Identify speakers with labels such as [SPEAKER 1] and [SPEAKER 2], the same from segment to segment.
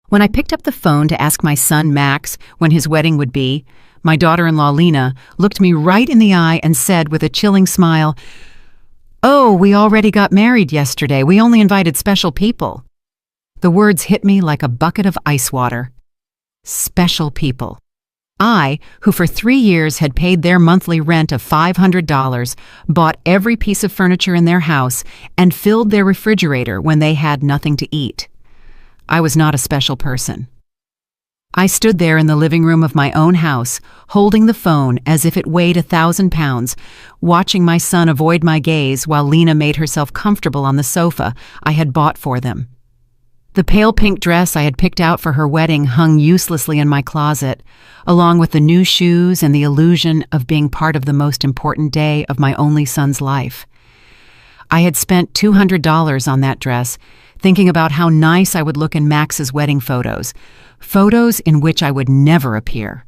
[SPEAKER 1] When I picked up the phone to ask my son Max when his wedding would be, my daughter-in-law Lena looked me right in the eye and said with a chilling smile, "Oh, we already got married yesterday. We only invited special people." The words hit me like a bucket of ice water. Special people. I, who for 3 years had paid their monthly rent of $500, bought every piece of furniture in their house, and filled their refrigerator when they had nothing to eat. I was not a special person. I stood there in the living room of my own house, holding the phone as if it weighed 1,000 pounds, watching my son avoid my gaze while Lena made herself comfortable on the sofa I had bought for them. The pale pink dress I had picked out for her wedding hung uselessly in my closet, along with the new shoes and the illusion of being part of the most important day of my only son's life. I had spent $200 on that dress, thinking about how nice I would look in Max's wedding photos in which I would never appear.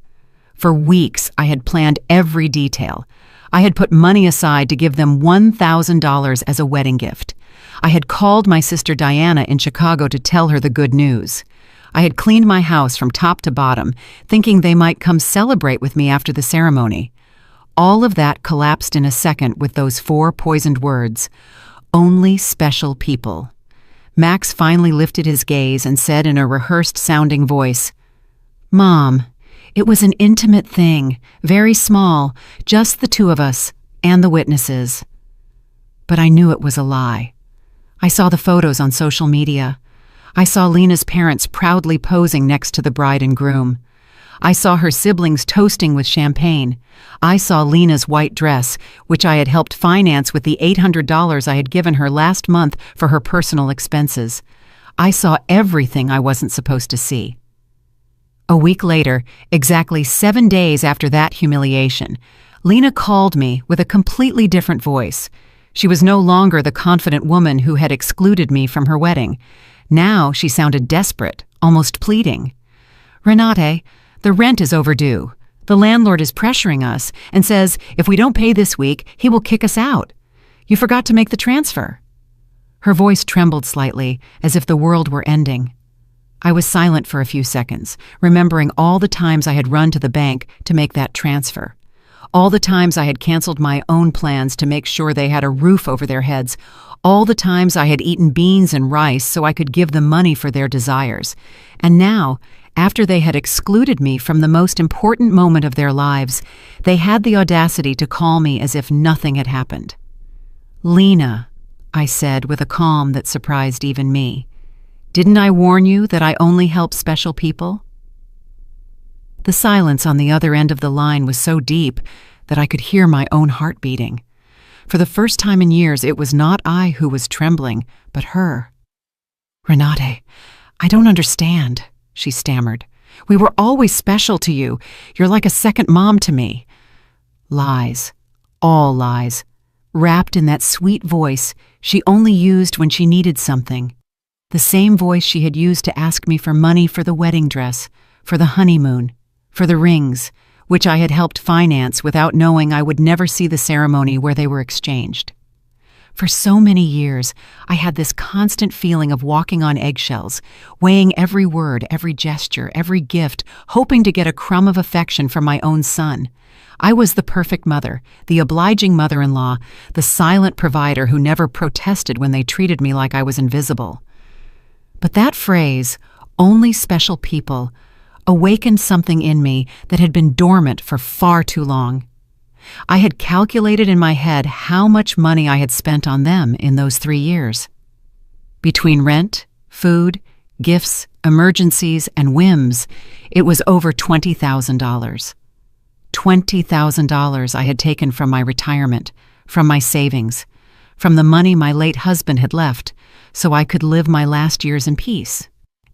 [SPEAKER 1] For weeks, I had planned every detail. I had put money aside to give them $1,000 as a wedding gift. I had called my sister Diana in Chicago to tell her the good news. I had cleaned my house from top to bottom, thinking they might come celebrate with me after the ceremony. All of that collapsed in a second with those 4 poisoned words, "Only special people." Max finally lifted his gaze and said in a rehearsed-sounding voice, "Mom, it was an intimate thing, very small, just the 2 of us, and the witnesses." But I knew it was a lie. I saw the photos on social media. I saw Lena's parents proudly posing next to the bride and groom. I saw her siblings toasting with champagne. I saw Lena's white dress, which I had helped finance with the $800 I had given her last month for her personal expenses. I saw everything I wasn't supposed to see. A week later, exactly 7 days after that humiliation, Lena called me with a completely different voice. She was no longer the confident woman who had excluded me from her wedding. Now she sounded desperate, almost pleading. "Renate, the rent is overdue. The landlord is pressuring us and says if we don't pay this week, he will kick us out. You forgot to make the transfer." Her voice trembled slightly, as if the world were ending. I was silent for a few seconds, remembering all the times I had run to the bank to make that transfer. All the times I had canceled my own plans to make sure they had a roof over their heads. All the times I had eaten beans and rice so I could give them money for their desires. And now, after they had excluded me from the most important moment of their lives, they had the audacity to call me as if nothing had happened. "Lena," I said with a calm that surprised even me, "didn't I warn you that I only help special people?" The silence on the other end of the line was so deep that I could hear my own heart beating. For the first time in years, it was not I who was trembling, but her. "Renate, I don't understand," she stammered. "We were always special to you. You're like a second mom to me." Lies. All lies. Wrapped in that sweet voice she only used when she needed something. The same voice she had used to ask me for money for the wedding dress, for the honeymoon, for the rings, which I had helped finance without knowing I would never see the ceremony where they were exchanged. For so many years, I had this constant feeling of walking on eggshells, weighing every word, every gesture, every gift, hoping to get a crumb of affection from my own son. I was the perfect mother, the obliging mother-in-law, the silent provider who never protested when they treated me like I was invisible. But that phrase, "only special people," awakened something in me that had been dormant for far too long. I had calculated in my head how much money I had spent on them in those 3 years. Between rent, food, gifts, emergencies, and whims, it was over $20,000. $20,000 I had taken from my retirement, from my savings, from the money my late husband had left, so I could live my last years in peace.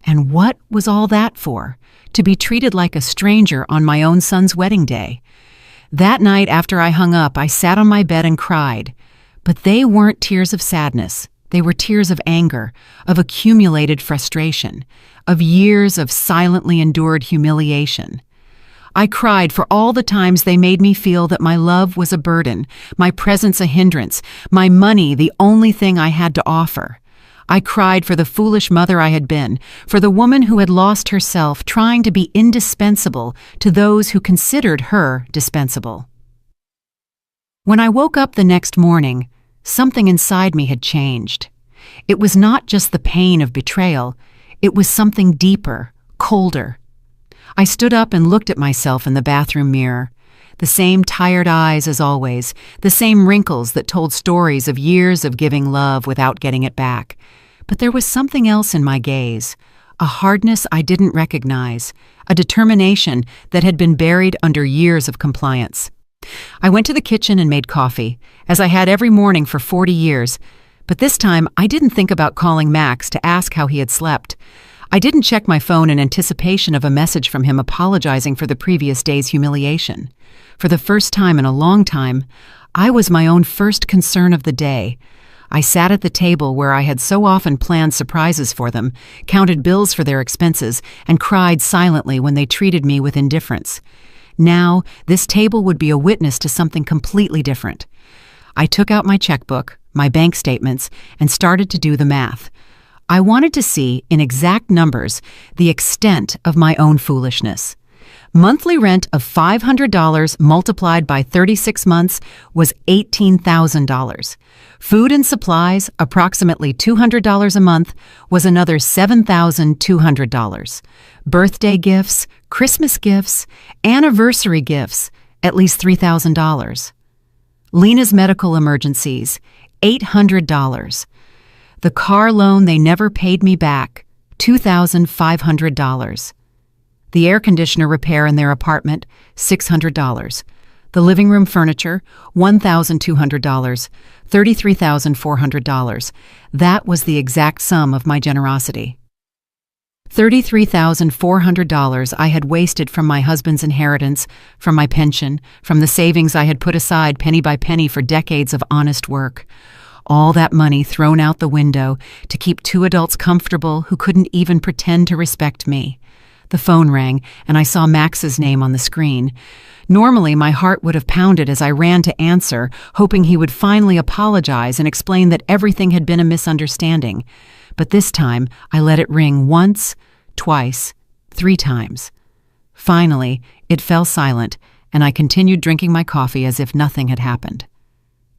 [SPEAKER 1] And what was all that for? To be treated like a stranger on my own son's wedding day. That night after I hung up, I sat on my bed and cried. But they weren't tears of sadness. They were tears of anger, of accumulated frustration, of years of silently endured humiliation. I cried for all the times they made me feel that my love was a burden, my presence a hindrance, my money the only thing I had to offer. I cried for the foolish mother I had been, for the woman who had lost herself trying to be indispensable to those who considered her dispensable. When I woke up the next morning, something inside me had changed. It was not just the pain of betrayal, it was something deeper, colder. I stood up and looked at myself in the bathroom mirror. The same tired eyes as always, the same wrinkles that told stories of years of giving love without getting it back. But there was something else in my gaze, a hardness I didn't recognize, a determination that had been buried under years of compliance. I went to the kitchen and made coffee, as I had every morning for 40 years, but this time I didn't think about calling Max to ask how he had slept. I didn't check my phone in anticipation of a message from him apologizing for the previous day's humiliation. For the first time in a long time, I was my own first concern of the day. I sat at the table where I had so often planned surprises for them, counted bills for their expenses, and cried silently when they treated me with indifference. Now, this table would be a witness to something completely different. I took out my checkbook, my bank statements, and started to do the math. I wanted to see, in exact numbers, the extent of my own foolishness. Monthly rent of $500 multiplied by 36 months was $18,000. Food and supplies, approximately $200 a month, was another $7,200. Birthday gifts, Christmas gifts, anniversary gifts, at least $3,000. Lena's medical emergencies, $800. The car loan they never paid me back, $2,500. The air conditioner repair in their apartment, $600. The living room furniture, $1,200, $33,400. That was the exact sum of my generosity. $33,400 I had wasted from my husband's inheritance, from my pension, from the savings I had put aside penny by penny for decades of honest work. All that money thrown out the window to keep two adults comfortable who couldn't even pretend to respect me. The phone rang, and I saw Max's name on the screen. Normally, my heart would have pounded as I ran to answer, hoping he would finally apologize and explain that everything had been a misunderstanding. But this time, I let it ring once, twice, 3 times. Finally, it fell silent, and I continued drinking my coffee as if nothing had happened.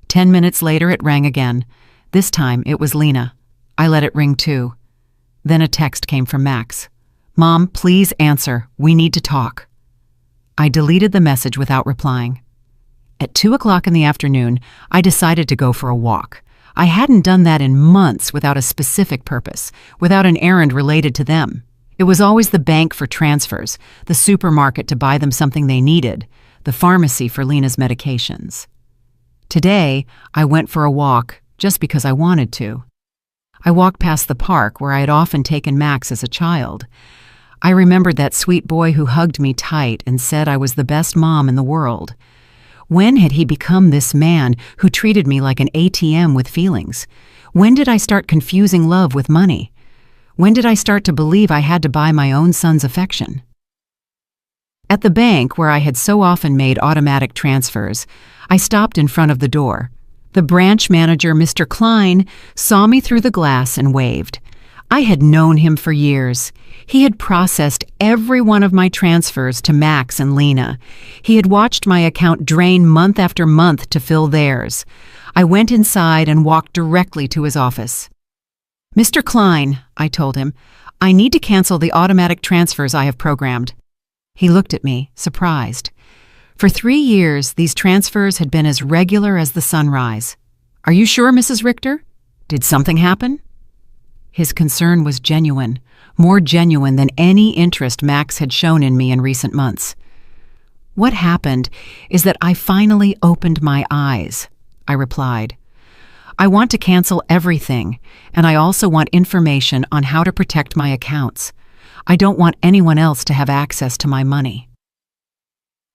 [SPEAKER 1] 10 minutes later, it rang again. This time, it was Lena. I let it ring too. Then a text came from Max. "Mom, please answer. We need to talk." I deleted the message without replying. At 2 o'clock in the afternoon, I decided to go for a walk. I hadn't done that in months without a specific purpose, without an errand related to them. It was always the bank for transfers, the supermarket to buy them something they needed, the pharmacy for Lena's medications. Today, I went for a walk just because I wanted to. I walked past the park where I had often taken Max as a child. I remembered that sweet boy who hugged me tight and said I was the best mom in the world. When had he become this man who treated me like an ATM with feelings? When did I start confusing love with money? When did I start to believe I had to buy my own son's affection? At the bank where I had so often made automatic transfers, I stopped in front of the door. The branch manager, Mr. Klein, saw me through the glass and waved. I had known him for years. He had processed every one of my transfers to Max and Lena. He had watched my account drain month after month to fill theirs. I went inside and walked directly to his office. "Mr. Klein," I told him, "I need to cancel the automatic transfers I have programmed." He looked at me, surprised. For 3 years, these transfers had been as regular as the sunrise. "Are you sure, Mrs. Richter? Did something happen?" His concern was genuine, more genuine than any interest Max had shown in me in recent months. "What happened is that I finally opened my eyes," I replied. "I want to cancel everything, and I also want information on how to protect my accounts. I don't want anyone else to have access to my money."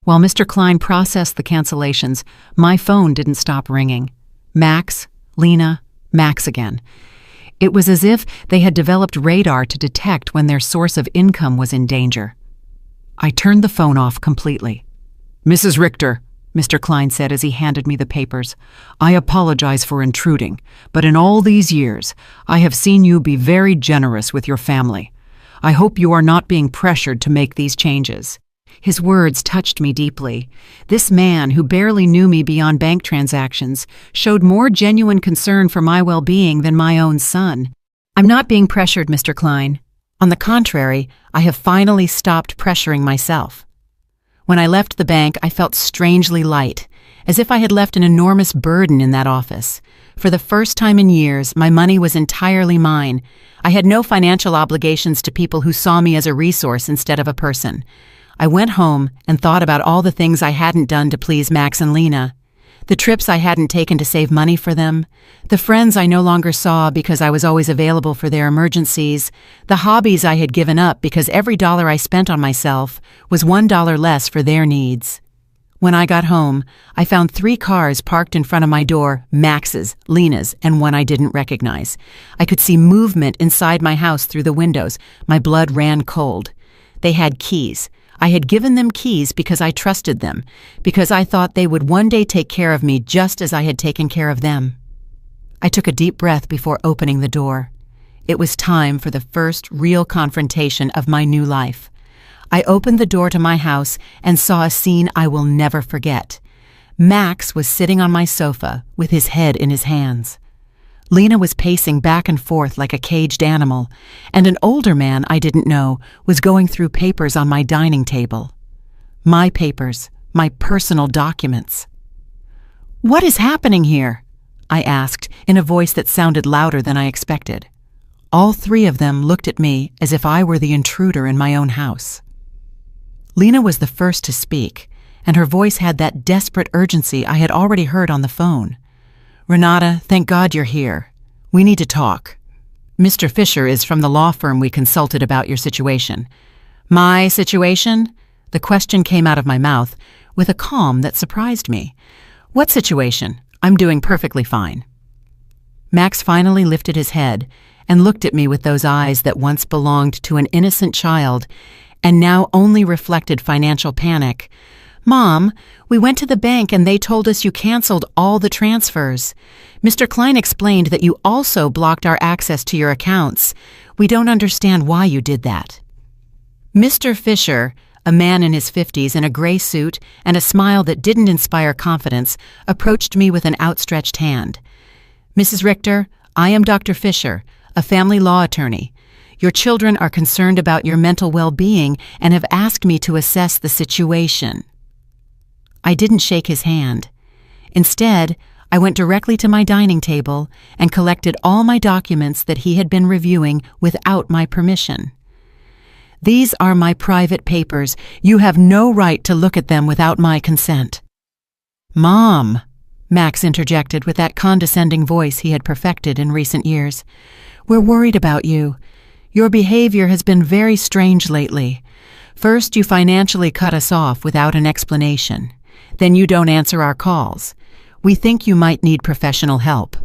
[SPEAKER 1] While Mr. Klein processed the cancellations, my phone didn't stop ringing. Max, Lena, Max again. It was as if they had developed radar to detect when their source of income was in danger. I turned the phone off completely. "Mrs. Richter," Mr. Klein said as he handed me the papers. "I apologize for intruding, but in all these years, I have seen you be very generous with your family. I hope you are not being pressured to make these changes." His words touched me deeply. This man, who barely knew me beyond bank transactions, showed more genuine concern for my well-being than my own son. "I'm not being pressured, Mr. Klein. On the contrary, I have finally stopped pressuring myself." When I left the bank, I felt strangely light, as if I had left an enormous burden in that office. For the first time in years, my money was entirely mine. I had no financial obligations to people who saw me as a resource instead of a person. I went home and thought about all the things I hadn't done to please Max and Lena, the trips I hadn't taken to save money for them, the friends I no longer saw because I was always available for their emergencies, the hobbies I had given up because every dollar I spent on myself was $1 less for their needs. When I got home, I found 3 cars parked in front of my door, Max's, Lena's, and one I didn't recognize. I could see movement inside my house through the windows. My blood ran cold. They had keys. I had given them keys because I trusted them, because I thought they would one day take care of me just as I had taken care of them. I took a deep breath before opening the door. It was time for the first real confrontation of my new life. I opened the door to my house and saw a scene I will never forget. Max was sitting on my sofa with his head in his hands. Lena was pacing back and forth like a caged animal, and an older man I didn't know was going through papers on my dining table. My papers, my personal documents. "What is happening here?" I asked in a voice that sounded louder than I expected. All 3 of them looked at me as if I were the intruder in my own house. Lena was the first to speak, and her voice had that desperate urgency I had already heard on the phone. "Renata, thank God you're here. We need to talk. Mr. Fisher is from the law firm we consulted about your situation." "My situation?" The question came out of my mouth with a calm that surprised me. "What situation? I'm doing perfectly fine." Max finally lifted his head and looked at me with those eyes that once belonged to an innocent child and now only reflected financial panic. "Mom, we went to the bank and they told us you canceled all the transfers. Mr. Klein explained that you also blocked our access to your accounts. We don't understand why you did that." Mr. Fisher, a man in his 50s in a gray suit and a smile that didn't inspire confidence, approached me with an outstretched hand. "Mrs. Richter, I am Dr. Fisher, a family law attorney. Your children are concerned about your mental well-being and have asked me to assess the situation." I didn't shake his hand. Instead, I went directly to my dining table and collected all my documents that he had been reviewing without my permission. "These are my private papers. You have no right to look at them without my consent." "Mom," Max interjected with that condescending voice he had perfected in recent years, "we're worried about you. Your behavior has been very strange lately. First, you financially cut us off without an explanation. Then you don't answer our calls. We think you might need professional help."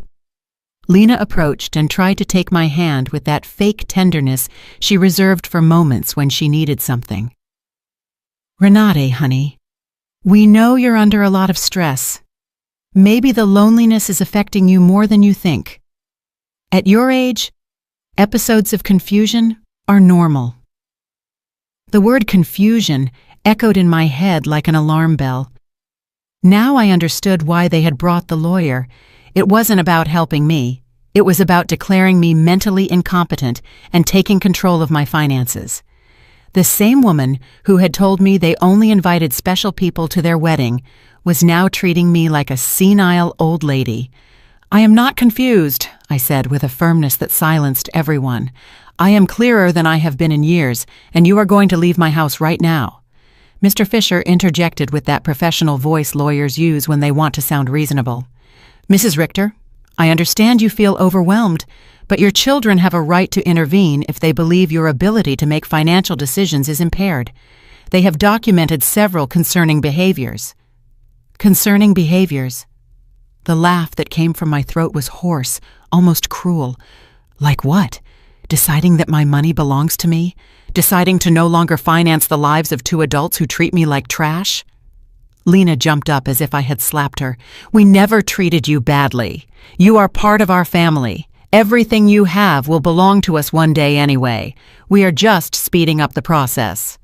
[SPEAKER 1] Lena approached and tried to take my hand with that fake tenderness she reserved for moments when she needed something. "Renate, honey, we know you're under a lot of stress. Maybe the loneliness is affecting you more than you think. At your age, episodes of confusion are normal." The word confusion echoed in my head like an alarm bell. Now I understood why they had brought the lawyer. It wasn't about helping me. It was about declaring me mentally incompetent and taking control of my finances. The same woman who had told me they only invited special people to their wedding was now treating me like a senile old lady. "I am not confused," I said with a firmness that silenced everyone. "I am clearer than I have been in years, and you are going to leave my house right now." Mr. Fisher interjected with that professional voice lawyers use when they want to sound reasonable. "Mrs. Richter, I understand you feel overwhelmed, but your children have a right to intervene if they believe your ability to make financial decisions is impaired. They have documented several concerning behaviors." Concerning behaviors. The laugh that came from my throat was hoarse, almost cruel. Like what? Deciding that my money belongs to me? Deciding to no longer finance the lives of 2 adults who treat me like trash? Lena jumped up as if I had slapped her. "We never treated you badly. You are part of our family. Everything you have will belong to us one day anyway. We are just speeding up the process."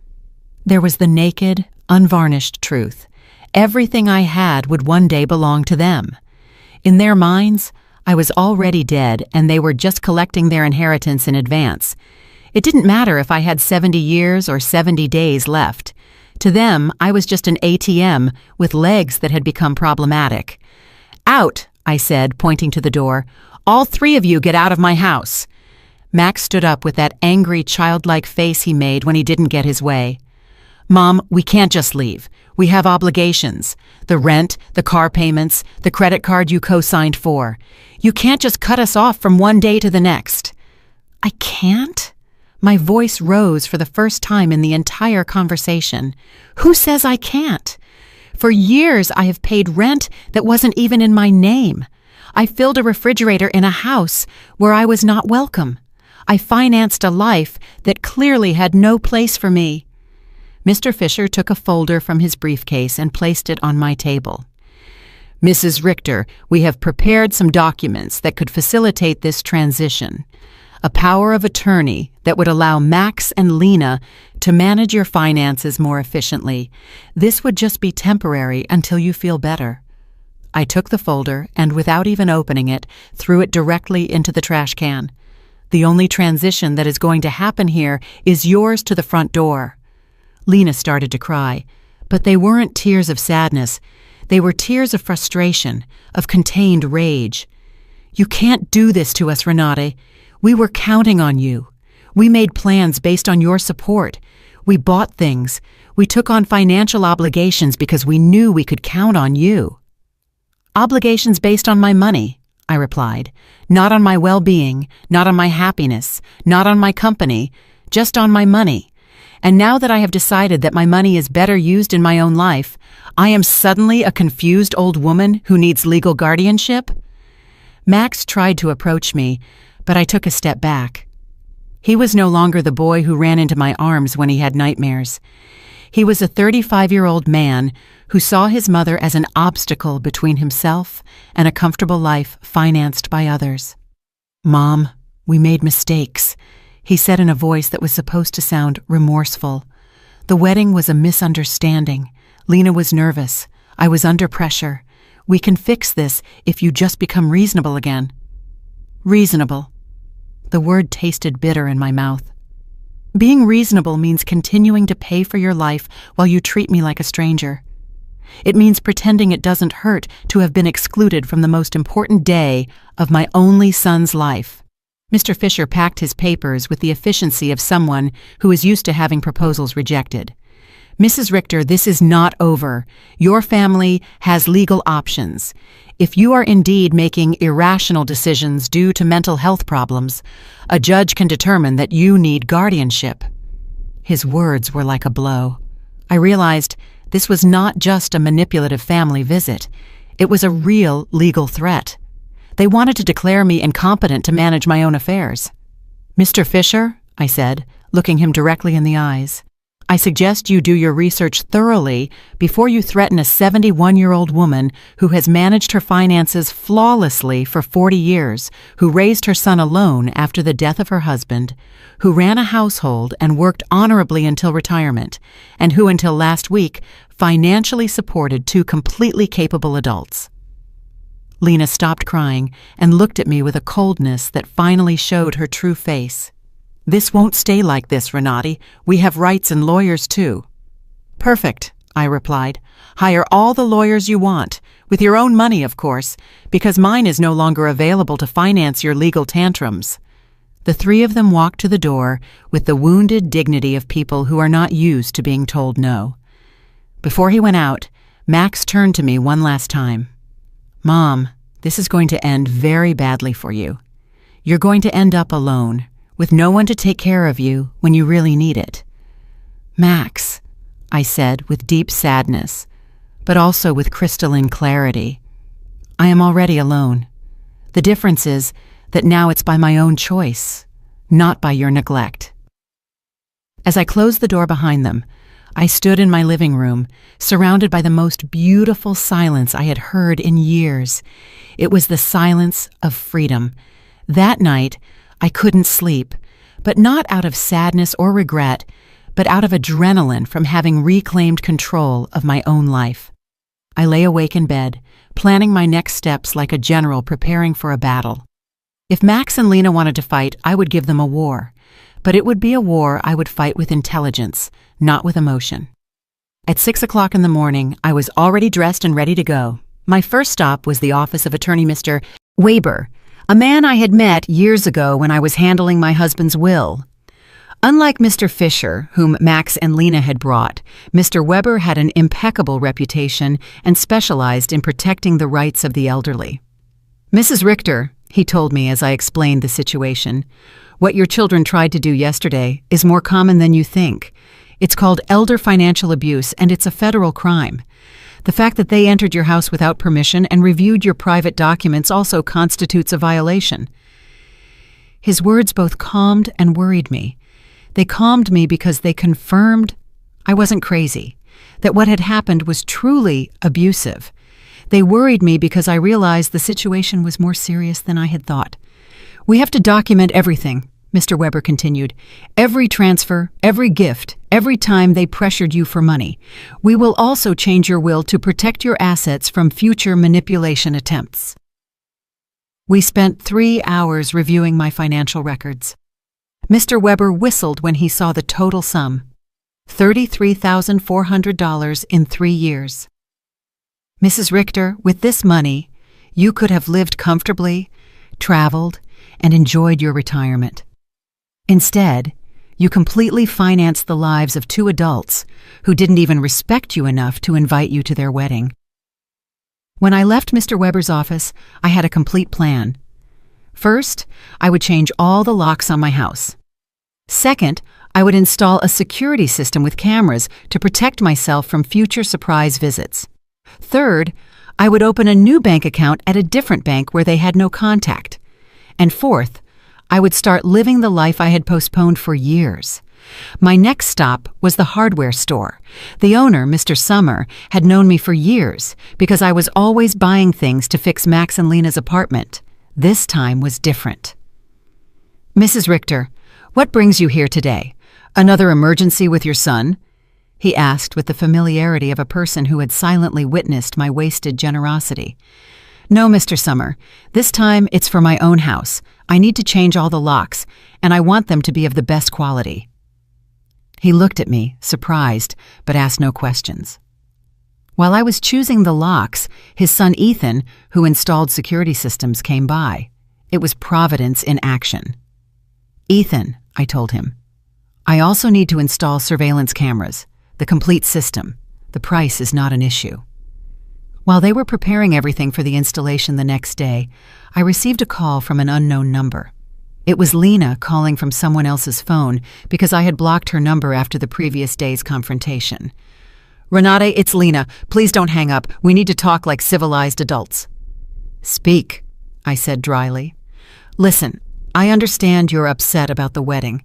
[SPEAKER 1] There was the naked, unvarnished truth. Everything I had would one day belong to them. In their minds, I was already dead and they were just collecting their inheritance in advance. It didn't matter if I had 70 years or 70 days left. To them, I was just an ATM with legs that had become problematic. "Out," I said, pointing to the door. "All three of you get out of my house." Max stood up with that angry, childlike face he made when he didn't get his way. "Mom, we can't just leave. We have obligations. The rent, the car payments, the credit card you co-signed for. You can't just cut us off from one day to the next." "I can't?" My voice rose for the first time in the entire conversation. "Who says I can't? For years I have paid rent that wasn't even in my name. I filled a refrigerator in a house where I was not welcome. I financed a life that clearly had no place for me." Mr. Fisher took a folder from his briefcase and placed it on my table. "Mrs. Richter, we have prepared some documents that could facilitate this transition. A power of attorney that would allow Max and Lena to manage your finances more efficiently. This would just be temporary until you feel better." I took the folder and, without even opening it, threw it directly into the trash can. "The only transition that is going to happen here is yours to the front door." Lena started to cry, but they weren't tears of sadness. They were tears of frustration, of contained rage. "You can't do this to us, Renate. We were counting on you. We made plans based on your support. We bought things. We took on financial obligations because we knew we could count on you." "Obligations based on my money," I replied. "Not on my well-being, not on my happiness, not on my company, just on my money. And now that I have decided that my money is better used in my own life, I am suddenly a confused old woman who needs legal guardianship?" Max tried to approach me, but I took a step back. He was no longer the boy who ran into my arms when he had nightmares. He was a 35-year-old man who saw his mother as an obstacle between himself and a comfortable life financed by others. "Mom, we made mistakes," he said in a voice that was supposed to sound remorseful. "The wedding was a misunderstanding. Lena was nervous. I was under pressure. We can fix this if you just become reasonable again." Reasonable. The word tasted bitter in my mouth. Being reasonable means continuing to pay for your life while you treat me like a stranger. It means pretending it doesn't hurt to have been excluded from the most important day of my only son's life. Mr. Fisher packed his papers with the efficiency of someone who is used to having proposals rejected. "Mrs. Richter, this is not over. Your family has legal options. If you are indeed making irrational decisions due to mental health problems, a judge can determine that you need guardianship." His words were like a blow. I realized this was not just a manipulative family visit. It was a real legal threat. They wanted to declare me incompetent to manage my own affairs. "Mr. Fisher," I said, looking him directly in the eyes, "I suggest you do your research thoroughly before you threaten a 71-year-old woman who has managed her finances flawlessly for 40 years, who raised her son alone after the death of her husband, who ran a household and worked honorably until retirement, and who until last week financially supported two completely capable adults." Lena stopped crying and looked at me with a coldness that finally showed her true face. "This won't stay like this, Renate. We have rights and lawyers too." "Perfect," I replied. "Hire all the lawyers you want, with your own money, of course, because mine is no longer available to finance your legal tantrums." The three of them walked to the door with the wounded dignity of people who are not used to being told no. Before he went out, Max turned to me one last time. "Mom, this is going to end very badly for you. You're going to end up alone, with no one to take care of you when you really need it." "Max," I said with deep sadness, but also with crystalline clarity, "I am already alone. The difference is that now it's by my own choice, not by your neglect." As I closed the door behind them, I stood in my living room, surrounded by the most beautiful silence I had heard in years. It was the silence of freedom. That night, I couldn't sleep, but not out of sadness or regret, but out of adrenaline from having reclaimed control of my own life. I lay awake in bed, planning my next steps like a general preparing for a battle. If Max and Lena wanted to fight, I would give them a war. But it would be a war I would fight with intelligence, not with emotion. At 6 o'clock in the morning, I was already dressed and ready to go. My first stop was the office of attorney Mr. Weber, a man I had met years ago when I was handling my husband's will. Unlike Mr. Fisher, whom Max and Lena had brought, Mr. Weber had an impeccable reputation and specialized in protecting the rights of the elderly. "Mrs. Richter," he told me as I explained the situation, "what your children tried to do yesterday is more common than you think. It's called elder financial abuse, and it's a federal crime. The fact that they entered your house without permission and reviewed your private documents also constitutes a violation." His words both calmed and worried me. They calmed me because they confirmed I wasn't crazy, that what had happened was truly abusive. They worried me because I realized the situation was more serious than I had thought. "We have to document everything," Mr. Weber continued. "Every transfer, every gift, every time they pressured you for money. We will also change your will to protect your assets from future manipulation attempts." We spent 3 hours reviewing my financial records. Mr. Weber whistled when he saw the total sum: $33,400 in 3 years. "Mrs. Richter, with this money, you could have lived comfortably, traveled, and enjoyed your retirement. Instead, you completely financed the lives of 2 adults who didn't even respect you enough to invite you to their wedding." When I left Mr. Weber's office, I had a complete plan. First, I would change all the locks on my house. Second, I would install a security system with cameras to protect myself from future surprise visits. Third, I would open a new bank account at a different bank where they had no contact. And fourth, I would start living the life I had postponed for years. My next stop was the hardware store. The owner, Mr. Summer, had known me for years because I was always buying things to fix Max and Lena's apartment. This time was different. "Mrs. Richter, what brings you here today? Another emergency with your son?" he asked with the familiarity of a person who had silently witnessed my wasted generosity. "No, Mr. Summer. This time it's for my own house. I need to change all the locks, and I want them to be of the best quality." He looked at me, surprised, but asked no questions. While I was choosing the locks, his son Ethan, who installed security systems, came by. It was Providence in action. "Ethan," I told him, "I also need to install surveillance cameras, the complete system. The price is not an issue." While they were preparing everything for the installation the next day, I received a call from an unknown number. It was Lena calling from someone else's phone because I had blocked her number after the previous day's confrontation. "Renate, it's Lena. Please don't hang up. We need to talk like civilized adults." "Speak," I said dryly. "Listen, I understand you're upset about the wedding.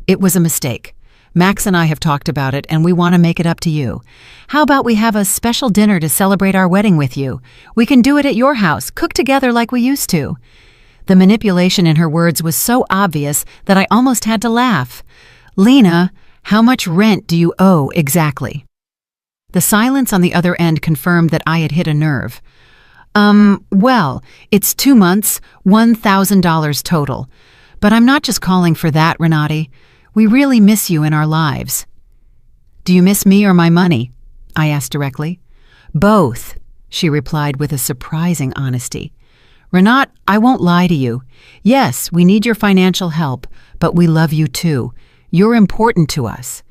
[SPEAKER 1] It was a mistake. Max and I have talked about it, and we want to make it up to you. How about we have a special dinner to celebrate our wedding with you? We can do it at your house, cook together like we used to." The manipulation in her words was so obvious that I almost had to laugh. "Lena, how much rent do you owe exactly?" The silence on the other end confirmed that I had hit a nerve. Well, it's 2 months, $1,000 total. But I'm not just calling for that, Renate. We really miss you in our lives." "Do you miss me or my money?" I asked directly. "Both," she replied with a surprising honesty. "Renate, I won't lie to you. Yes, we need your financial help, but we love you too. You're important to us."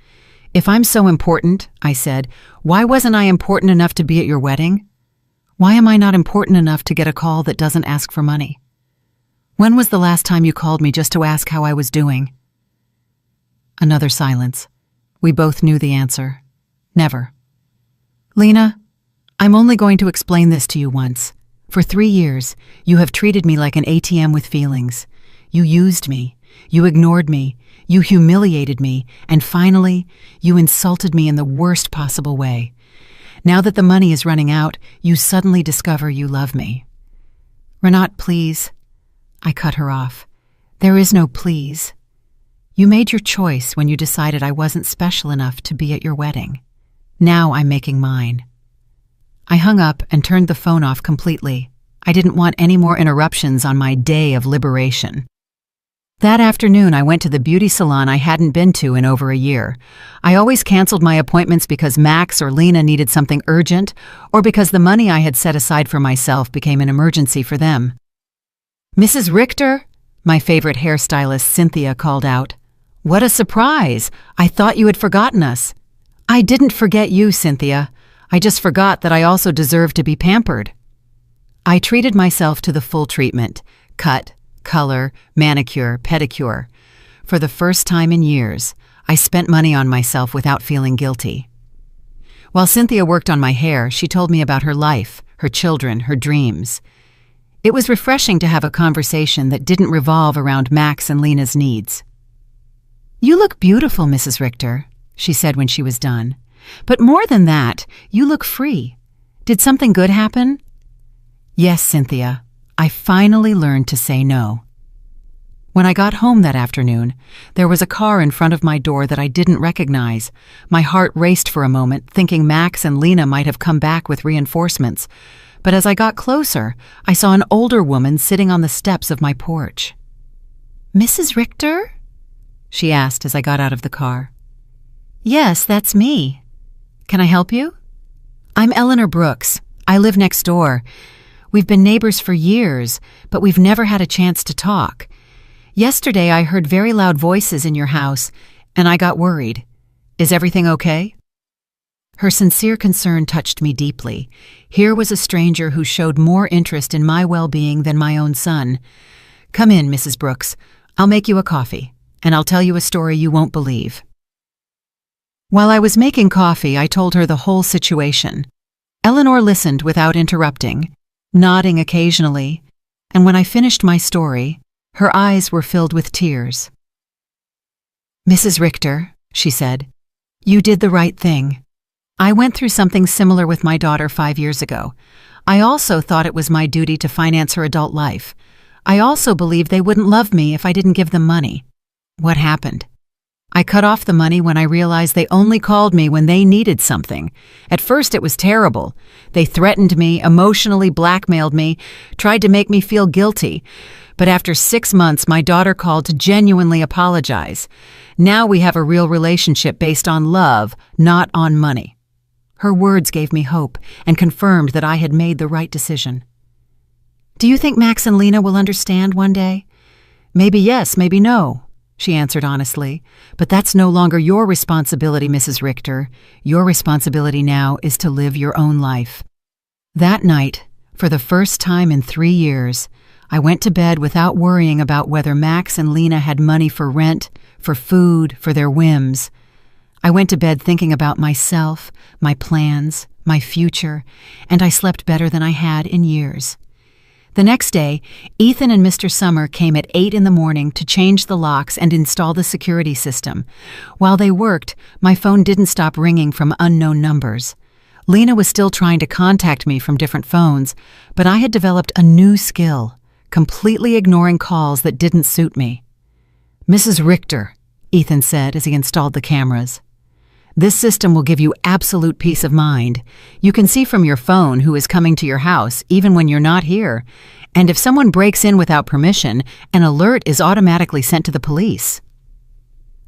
[SPEAKER 1] "If I'm so important," I said, "why wasn't I important enough to be at your wedding? Why am I not important enough to get a call that doesn't ask for money? When was the last time you called me just to ask how I was doing?" Another silence. We both knew the answer. Never. "Lena, I'm only going to explain this to you once. For 3 years, you have treated me like an ATM with feelings. You used me. You ignored me. You humiliated me, and finally, you insulted me in the worst possible way. Now that the money is running out, you suddenly discover you love me." "Renat, please." I cut her off. "There is no please. You made your choice when you decided I wasn't special enough to be at your wedding. Now I'm making mine." I hung up and turned the phone off completely. I didn't want any more interruptions on my day of liberation. That afternoon, I went to the beauty salon I hadn't been to in over a year. I always canceled my appointments because Max or Lena needed something urgent, or because the money I had set aside for myself became an emergency for them. "Mrs. Richter?" my favorite hairstylist Cynthia called out. "What a surprise! I thought you had forgotten us." "I didn't forget you, Cynthia. I just forgot that I also deserve to be pampered." I treated myself to the full treatment: cut, color, manicure, pedicure. For the first time in years, I spent money on myself without feeling guilty. While Cynthia worked on my hair, she told me about her life, her children, her dreams. It was refreshing to have a conversation that didn't revolve around Max and Lena's needs. "You look beautiful, Mrs. Richter," she said when she was done. "But more than that, you look free. Did something good happen?" "Yes, Cynthia. I finally learned to say no." When I got home that afternoon, there was a car in front of my door that I didn't recognize. My heart raced for a moment, thinking Max and Lena might have come back with reinforcements. But as I got closer, I saw an older woman sitting on the steps of my porch. "Mrs. Richter?" she asked as I got out of the car. "Yes, that's me. Can I help you?" "I'm Eleanor Brooks. I live next door. We've been neighbors for years, but we've never had a chance to talk. Yesterday I heard very loud voices in your house, and I got worried. Is everything okay?" Her sincere concern touched me deeply. Here was a stranger who showed more interest in my well-being than my own son. "Come in, Mrs. Brooks. I'll make you a coffee, and I'll tell you a story you won't believe." While I was making coffee, I told her the whole situation. Eleanor listened without interrupting, nodding occasionally, and when I finished my story, her eyes were filled with tears. "Mrs. Richter," she said, "you did the right thing. I went through something similar with my daughter 5 years ago. I also thought it was my duty to finance her adult life. I also believed they wouldn't love me if I didn't give them money. What happened? I cut off the money when I realized they only called me when they needed something. At first it was terrible. They threatened me, emotionally blackmailed me, tried to make me feel guilty. But after 6 months, my daughter called to genuinely apologize. Now we have a real relationship based on love, not on money." Her words gave me hope and confirmed that I had made the right decision. "Do you think Max and Lena will understand one day?" "Maybe yes, maybe no," she answered honestly. "But that's no longer your responsibility, Mrs. Richter. Your responsibility now is to live your own life." That night, for the first time in 3 years, I went to bed without worrying about whether Max and Lena had money for rent, for food, for their whims. I went to bed thinking about myself, my plans, my future, and I slept better than I had in years. The next day, Ethan and Mr. Summer came at 8 in the morning to change the locks and install the security system. While they worked, my phone didn't stop ringing from unknown numbers. Lena was still trying to contact me from different phones, but I had developed a new skill, completely ignoring calls that didn't suit me. "Mrs. Richter," Ethan said as he installed the cameras. "This system will give you absolute peace of mind. You can see from your phone who is coming to your house, even when you're not here. And if someone breaks in without permission, an alert is automatically sent to the police."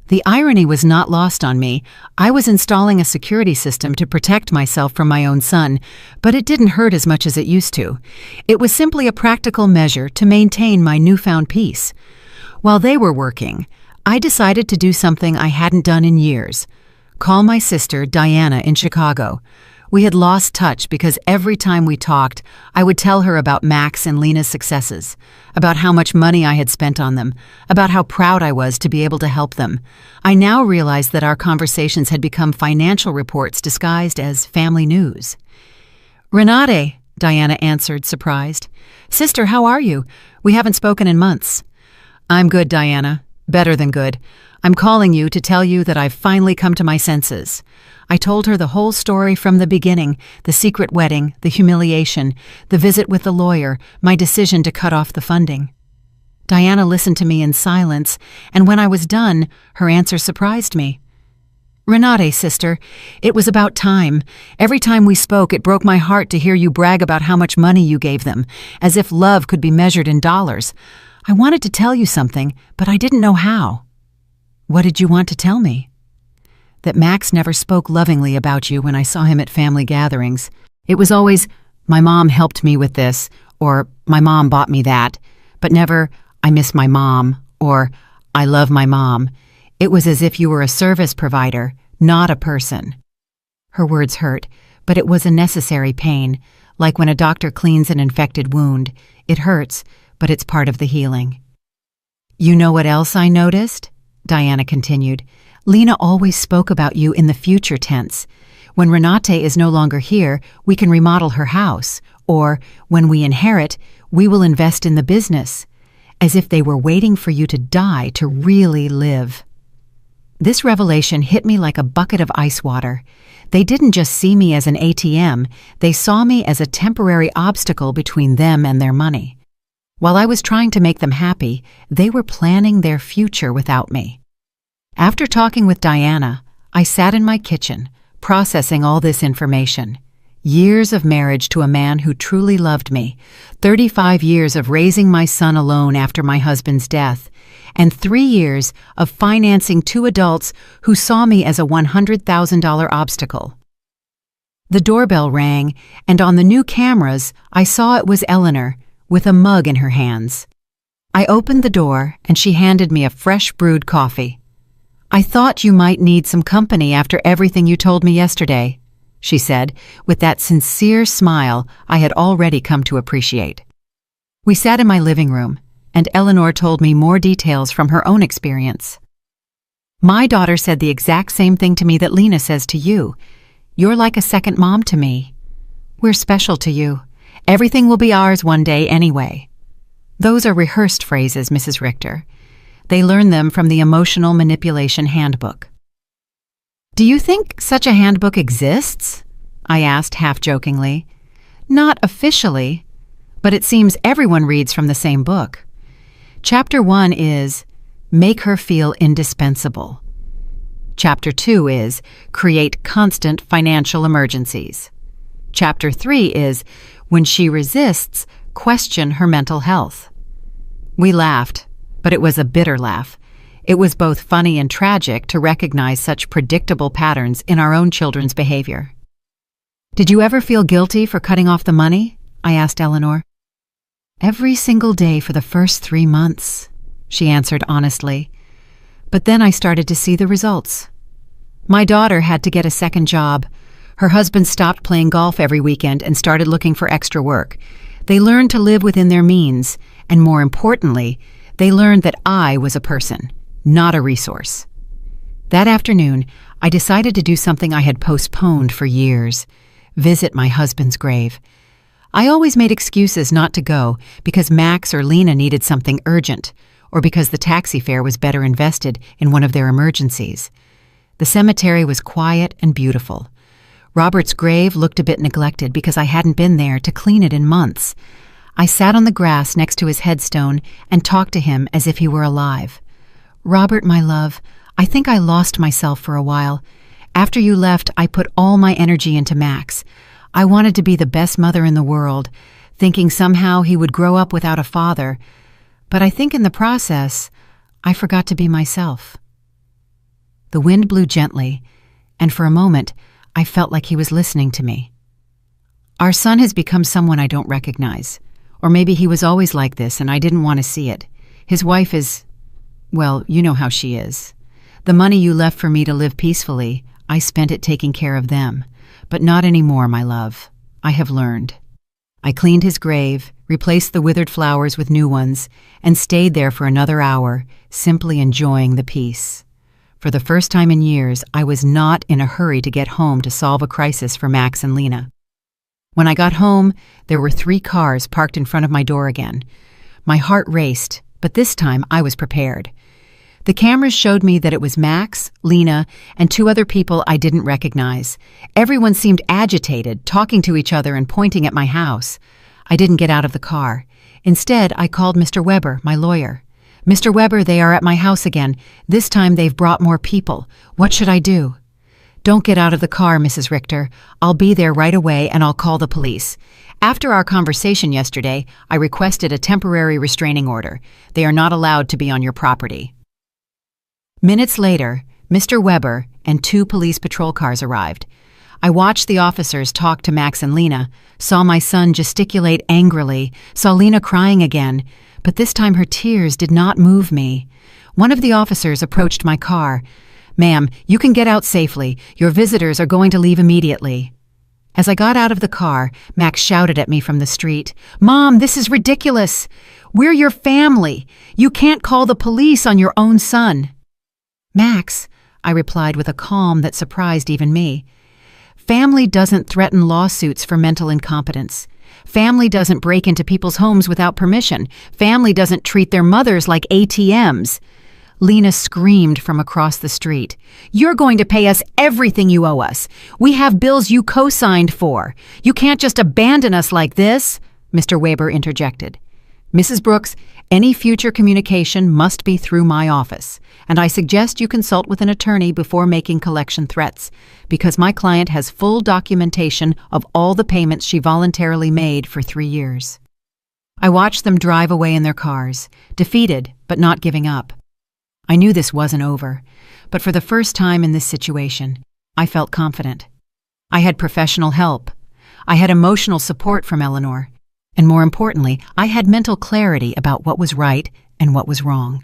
[SPEAKER 1] The irony was not lost on me. I was installing a security system to protect myself from my own son, but it didn't hurt as much as it used to. It was simply a practical measure to maintain my newfound peace. While they were working, I decided to do something I hadn't done in years: call my sister, Diana, in Chicago. We had lost touch because every time we talked, I would tell her about Max and Lena's successes, about how much money I had spent on them, about how proud I was to be able to help them. I now realized that our conversations had become financial reports disguised as family news. "Renate," Diana answered, surprised. "Sister, how are you? We haven't spoken in months." "I'm good, Diana. Better than good. I'm calling you to tell you that I've finally come to my senses. I told her the whole story from the beginning, the secret wedding, the humiliation, the visit with the lawyer, my decision to cut off the funding. Diana listened to me in silence, and when I was done, her answer surprised me. Renate, sister, it was about time. Every time we spoke, it broke my heart to hear you brag about how much money you gave them, as if love could be measured in dollars. I wanted to tell you something, but I didn't know how. What did you want to tell me? That Max never spoke lovingly about you when I saw him at family gatherings. It was always, my mom helped me with this, or my mom bought me that, but never, I miss my mom, or I love my mom. It was as if you were a service provider, not a person. Her words hurt, but it was a necessary pain, like when a doctor cleans an infected wound. It hurts, but it's part of the healing. You know what else I noticed? Diana continued. Lena always spoke about you in the future tense. When Renate is no longer here, we can remodel her house, or when we inherit, we will invest in the business, as if they were waiting for you to die to really live. This revelation hit me like a bucket of ice water. They didn't just see me as an ATM, they saw me as a temporary obstacle between them and their money. While I was trying to make them happy, they were planning their future without me. After talking with Diana, I sat in my kitchen, processing all this information. Years of marriage to a man who truly loved me, 35 years of raising my son alone after my husband's death, and 3 years of financing 2 adults who saw me as a $100,000 obstacle. The doorbell rang, and on the new cameras, I saw it was Eleanor, with a mug in her hands. I opened the door, and she handed me a fresh brewed coffee. I thought you might need some company after everything you told me yesterday, she said, with that sincere smile I had already come to appreciate. We sat in my living room, and Eleanor told me more details from her own experience. My daughter said the exact same thing to me that Lena says to you. You're like a second mom to me. We're special to you. Everything will be ours one day anyway. Those are rehearsed phrases, Mrs. Richter. They learn them from the Emotional Manipulation Handbook. Do you think such a handbook exists? I asked half-jokingly. Not officially, but it seems everyone reads from the same book. Chapter 1 is Make Her Feel Indispensable. Chapter 2 is Create Constant Financial Emergencies. Chapter 3 is When She Resists, Question Her Mental Health. We laughed, but it was a bitter laugh. It was both funny and tragic to recognize such predictable patterns in our own children's behavior. Did you ever feel guilty for cutting off the money? I asked Eleanor. Every single day for the first 3 months, she answered honestly. But then I started to see the results. My daughter had to get a second job. Her husband stopped playing golf every weekend and started looking for extra work. They learned to live within their means, and more importantly, they learned that I was a person, not a resource. That afternoon, I decided to do something I had postponed for years: visit my husband's grave. I always made excuses not to go because Max or Lena needed something urgent, or because the taxi fare was better invested in one of their emergencies. The cemetery was quiet and beautiful. Robert's grave looked a bit neglected because I hadn't been there to clean it in months. I sat on the grass next to his headstone and talked to him as if he were alive. Robert, my love, I think I lost myself for a while. After you left, I put all my energy into Max. I wanted to be the best mother in the world, thinking somehow he would grow up without a father. But I think in the process, I forgot to be myself. The wind blew gently, and for a moment, I felt like he was listening to me. Our son has become someone I don't recognize. Or maybe he was always like this and I didn't want to see it. His wife is, well, you know how she is. The money you left for me to live peacefully, I spent it taking care of them. But not anymore, my love. I have learned. I cleaned his grave, replaced the withered flowers with new ones, and stayed there for another hour, simply enjoying the peace. For the first time in years, I was not in a hurry to get home to solve a crisis for Max and Lena. When I got home, there were 3 cars parked in front of my door again. My heart raced, but this time I was prepared. The cameras showed me that it was Max, Lena, and two other people I didn't recognize. Everyone seemed agitated, talking to each other and pointing at my house. I didn't get out of the car. Instead, I called Mr. Weber, my lawyer. "Mr. Weber, they are at my house again. This time they've brought more people. What should I do?" "Don't get out of the car, Mrs. Richter. I'll be there right away and I'll call the police. After our conversation yesterday, I requested a temporary restraining order. They are not allowed to be on your property." Minutes later, Mr. Weber and two police patrol cars arrived. I watched the officers talk to Max and Lena, saw my son gesticulate angrily, saw Lena crying again, but this time her tears did not move me. One of the officers approached my car. "Ma'am, you can get out safely. Your visitors are going to leave immediately." As I got out of the car, Max shouted at me from the street, "Mom, this is ridiculous. We're your family. You can't call the police on your own son." "Max," I replied with a calm that surprised even me, "family doesn't threaten lawsuits for mental incompetence. Family doesn't break into people's homes without permission. Family doesn't treat their mothers like ATMs." Lena screamed from across the street, "You're going to pay us everything you owe us. We have bills you co-signed for. You can't just abandon us like this," Mr. Weber interjected. "Mrs. Brooks, any future communication must be through my office, and I suggest you consult with an attorney before making collection threats, because my client has full documentation of all the payments she voluntarily made for 3 years." I watched them drive away in their cars, defeated but not giving up. I knew this wasn't over, but for the first time in this situation, I felt confident. I had professional help. I had emotional support from Eleanor. And more importantly, I had mental clarity about what was right and what was wrong.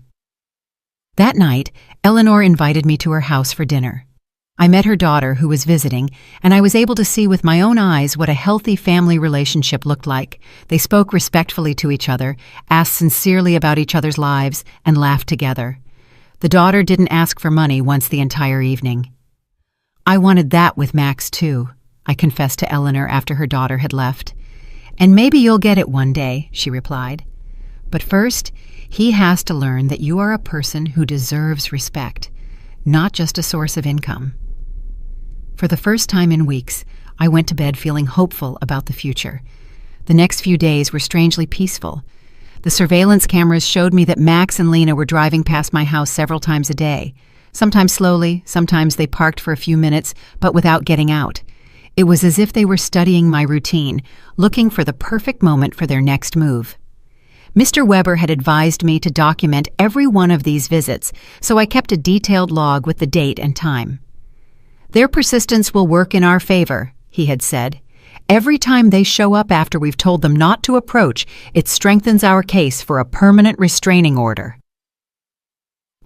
[SPEAKER 1] That night, Eleanor invited me to her house for dinner. I met her daughter, who was visiting, and I was able to see with my own eyes what a healthy family relationship looked like. They spoke respectfully to each other, asked sincerely about each other's lives, and laughed together. The daughter didn't ask for money once the entire evening. "I wanted that with Max, too," I confessed to Eleanor after her daughter had left. "And maybe you'll get it one day," she replied. "But first, he has to learn that you are a person who deserves respect, not just a source of income." For the first time in weeks, I went to bed feeling hopeful about the future. The next few days were strangely peaceful. The surveillance cameras showed me that Max and Lena were driving past my house several times a day. Sometimes slowly, sometimes they parked for a few minutes, but without getting out. It was as if they were studying my routine, looking for the perfect moment for their next move. Mr. Weber had advised me to document every one of these visits, so I kept a detailed log with the date and time. "Their persistence will work in our favor," he had said. "Every time they show up after we've told them not to approach, it strengthens our case for a permanent restraining order."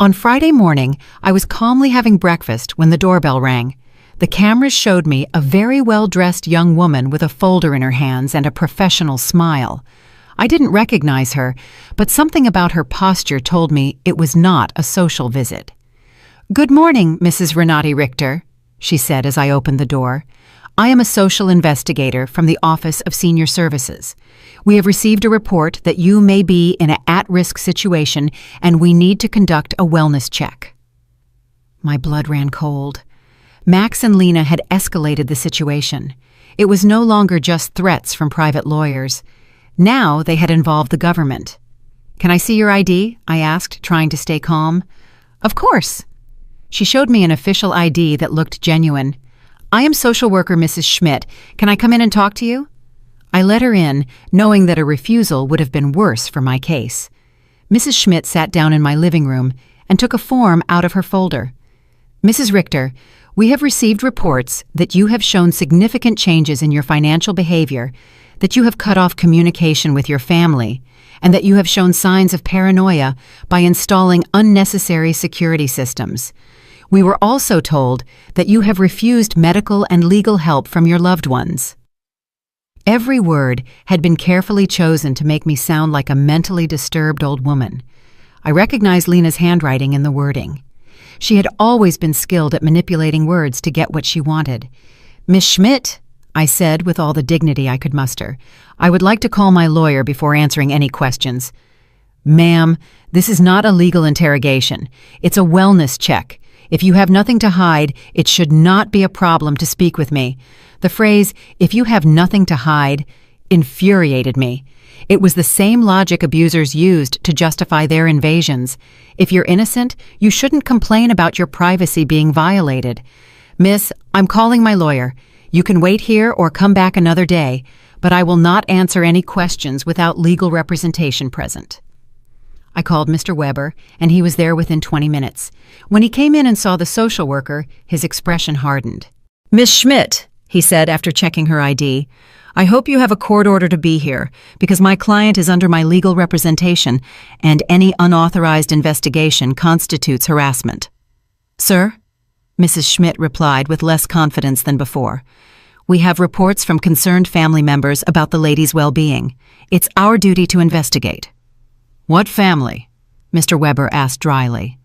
[SPEAKER 1] On Friday morning, I was calmly having breakfast when the doorbell rang. The cameras showed me a very well-dressed young woman with a folder in her hands and a professional smile. I didn't recognize her, but something about her posture told me it was not a social visit. "Good morning, Mrs. Renati Richter," she said as I opened the door. "I am a social investigator from the Office of Senior Services. We have received a report that you may be in an at-risk situation and we need to conduct a wellness check." My blood ran cold. Max and Lena had escalated the situation. It was no longer just threats from private lawyers. Now they had involved the government. "Can I see your ID?" I asked, trying to stay calm. "Of course." She showed me an official ID that looked genuine. "I am social worker Mrs. Schmidt. Can I come in and talk to you?" I let her in, knowing that a refusal would have been worse for my case. Mrs. Schmidt sat down in my living room and took a form out of her folder. "Mrs. Richter, we have received reports that you have shown significant changes in your financial behavior, that you have cut off communication with your family, and that you have shown signs of paranoia by installing unnecessary security systems. We were also told that you have refused medical and legal help from your loved ones." Every word had been carefully chosen to make me sound like a mentally disturbed old woman. I recognized Lena's handwriting in the wording. She had always been skilled at manipulating words to get what she wanted. "Miss Schmidt," I said with all the dignity I could muster, "I would like to call my lawyer before answering any questions." Ma'am, this is not a legal interrogation. It's a wellness check. If you have nothing to hide, it should not be a problem to speak with me. The phrase, "if you have nothing to hide," infuriated me. It was the same logic abusers used to justify their invasions. If you're innocent, you shouldn't complain about your privacy being violated. Miss, I'm calling my lawyer. You can wait here or come back another day, but I will not answer any questions without legal representation present. I called Mr. Weber, and he was there within 20 minutes. When he came in and saw the social worker, his expression hardened. "Miss Schmidt," he said after checking her ID, "I hope you have a court order to be here, because my client is under my legal representation, and any unauthorized investigation constitutes harassment." "Sir?" Mrs. Schmidt replied with less confidence than before. "We have reports from concerned family members about the lady's well-being. It's our duty to investigate." "What family?" Mr. Weber asked dryly.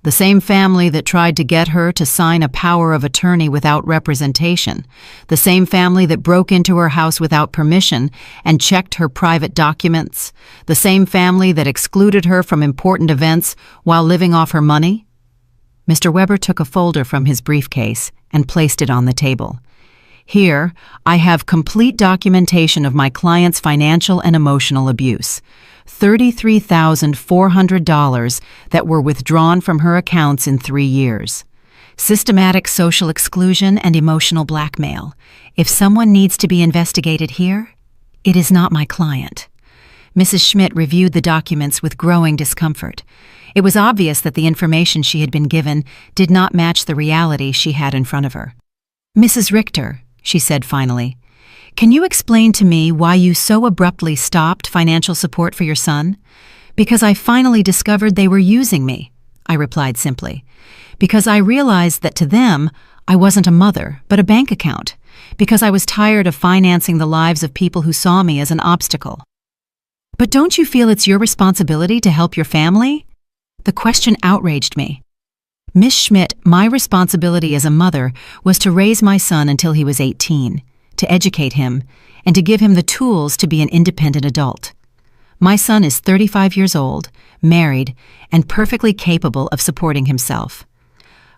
[SPEAKER 1] "The same family that tried to get her to sign a power of attorney without representation, the same family that broke into her house without permission and checked her private documents, the same family that excluded her from important events while living off her money?" Mr. Weber took a folder from his briefcase and placed it on the table. "Here, I have complete documentation of my client's financial and emotional abuse. $33,400 that were withdrawn from her accounts in 3 years. Systematic social exclusion and emotional blackmail. If someone needs to be investigated here, it is not my client." Mrs. Schmidt reviewed the documents with growing discomfort. It was obvious that the information she had been given did not match the reality she had in front of her. "Mrs. Richter," she said finally, "can you explain to me why you so abruptly stopped financial support for your son?" "Because I finally discovered they were using me," I replied simply. "Because I realized that to them, I wasn't a mother, but a bank account. Because I was tired of financing the lives of people who saw me as an obstacle." "But don't you feel it's your responsibility to help your family?" The question outraged me. "Miss Schmidt, my responsibility as a mother was to raise my son until he was 18, to educate him, and to give him the tools to be an independent adult. My son is 35 years old, married, and perfectly capable of supporting himself.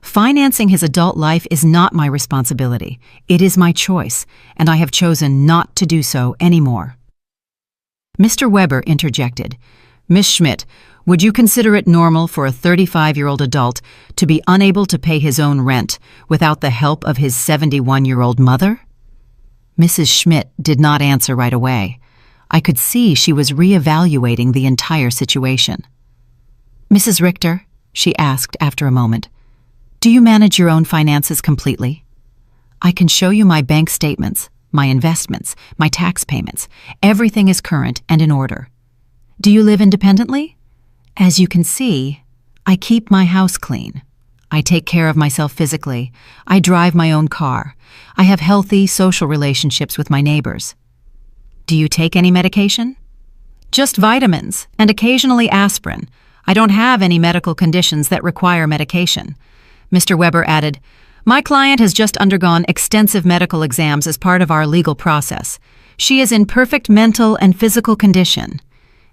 [SPEAKER 1] Financing his adult life is not my responsibility. It is my choice, and I have chosen not to do so anymore." Mr. Weber interjected. "Miss Schmidt, would you consider it normal for a 35-year-old adult to be unable to pay his own rent without the help of his 71-year-old mother?" Mrs. Schmidt did not answer right away. I could see she was reevaluating the entire situation. "Mrs. Richter," she asked after a moment, "do you manage your own finances completely? I can show you my bank statements, my investments, my tax payments. Everything is current and in order. Do you live independently? As you can see, I keep my house clean. I take care of myself physically. I drive my own car. I have healthy social relationships with my neighbors. Do you take any medication?" "Just vitamins, and occasionally aspirin. I don't have any medical conditions that require medication." Mr. Weber added, "My client has just undergone extensive medical exams as part of our legal process. She is in perfect mental and physical condition."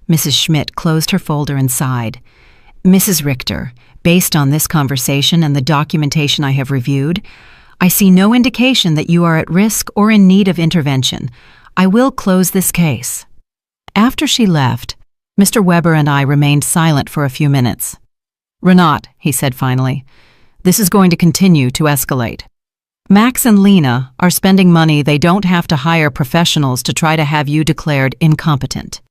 [SPEAKER 1] Mrs. Schmidt closed her folder and sighed. "Mrs. Richter, based on this conversation and the documentation I have reviewed, I see no indication that you are at risk or in need of intervention. I will close this case." After she left, Mr. Weber and I remained silent for a few minutes. "Renat," he said finally, "this is going to continue to escalate. Max and Lena are spending money they don't have to hire professionals to try to have you declared incompetent."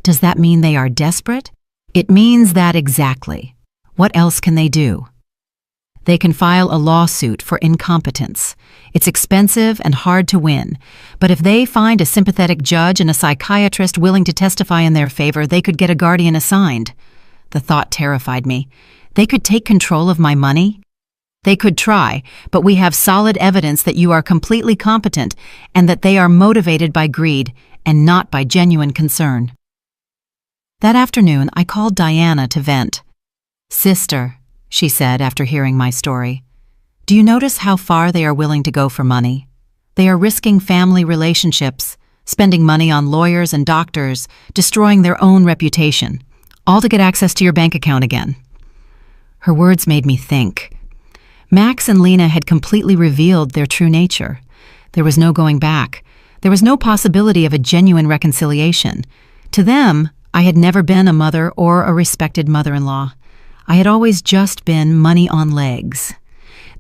[SPEAKER 1] "Does that mean they are desperate?" "It means that exactly. What else can they do?" "They can file a lawsuit for incompetence. It's expensive and hard to win, but if they find a sympathetic judge and a psychiatrist willing to testify in their favor, they could get a guardian assigned." The thought terrified me. They could take control of my money? "They could try, but we have solid evidence that you are completely competent and that they are motivated by greed and not by genuine concern." That afternoon, I called Diana to vent. "Sister," she said after hearing my story, "do you notice how far they are willing to go for money? They are risking family relationships, spending money on lawyers and doctors, destroying their own reputation. all to get access to your bank account again." Her words made me think. Max and Lena had completely revealed their true nature. There was no going back. There was no possibility of a genuine reconciliation. To them, I had never been a mother or a respected mother-in-law. I had always just been money on legs.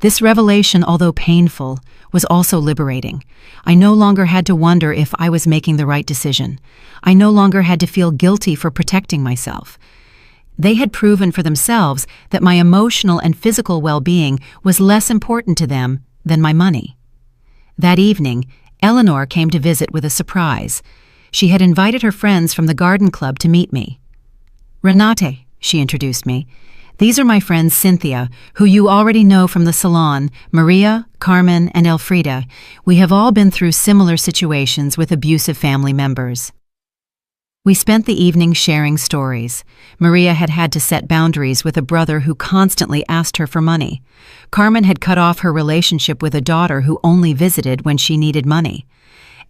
[SPEAKER 1] This revelation, although painful, was also liberating. I no longer had to wonder if I was making the right decision. I no longer had to feel guilty for protecting myself. They had proven for themselves that my emotional and physical well-being was less important to them than my money. That evening, Eleanor came to visit with a surprise. She had invited her friends from the garden club to meet me. "Renate," she introduced me. "These are my friends Cynthia, who you already know from the salon, Maria, Carmen, and Elfrida. We have all been through similar situations with abusive family members." We spent the evening sharing stories. Maria had had to set boundaries with a brother who constantly asked her for money. Carmen had cut off her relationship with a daughter who only visited when she needed money.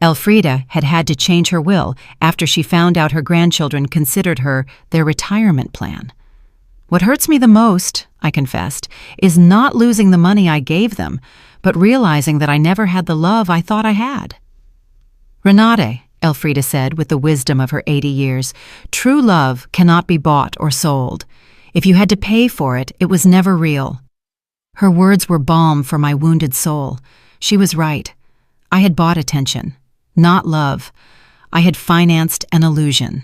[SPEAKER 1] Elfrida had had to change her will after she found out her grandchildren considered her their retirement plan. "What hurts me the most," I confessed, "is not losing the money I gave them, but realizing that I never had the love I thought I had." "Renate," Elfrida said with the wisdom of her 80 years, "true love cannot be bought or sold. If you had to pay for it, it was never real." Her words were balm for my wounded soul. She was right. I had bought attention, not love. I had financed an illusion.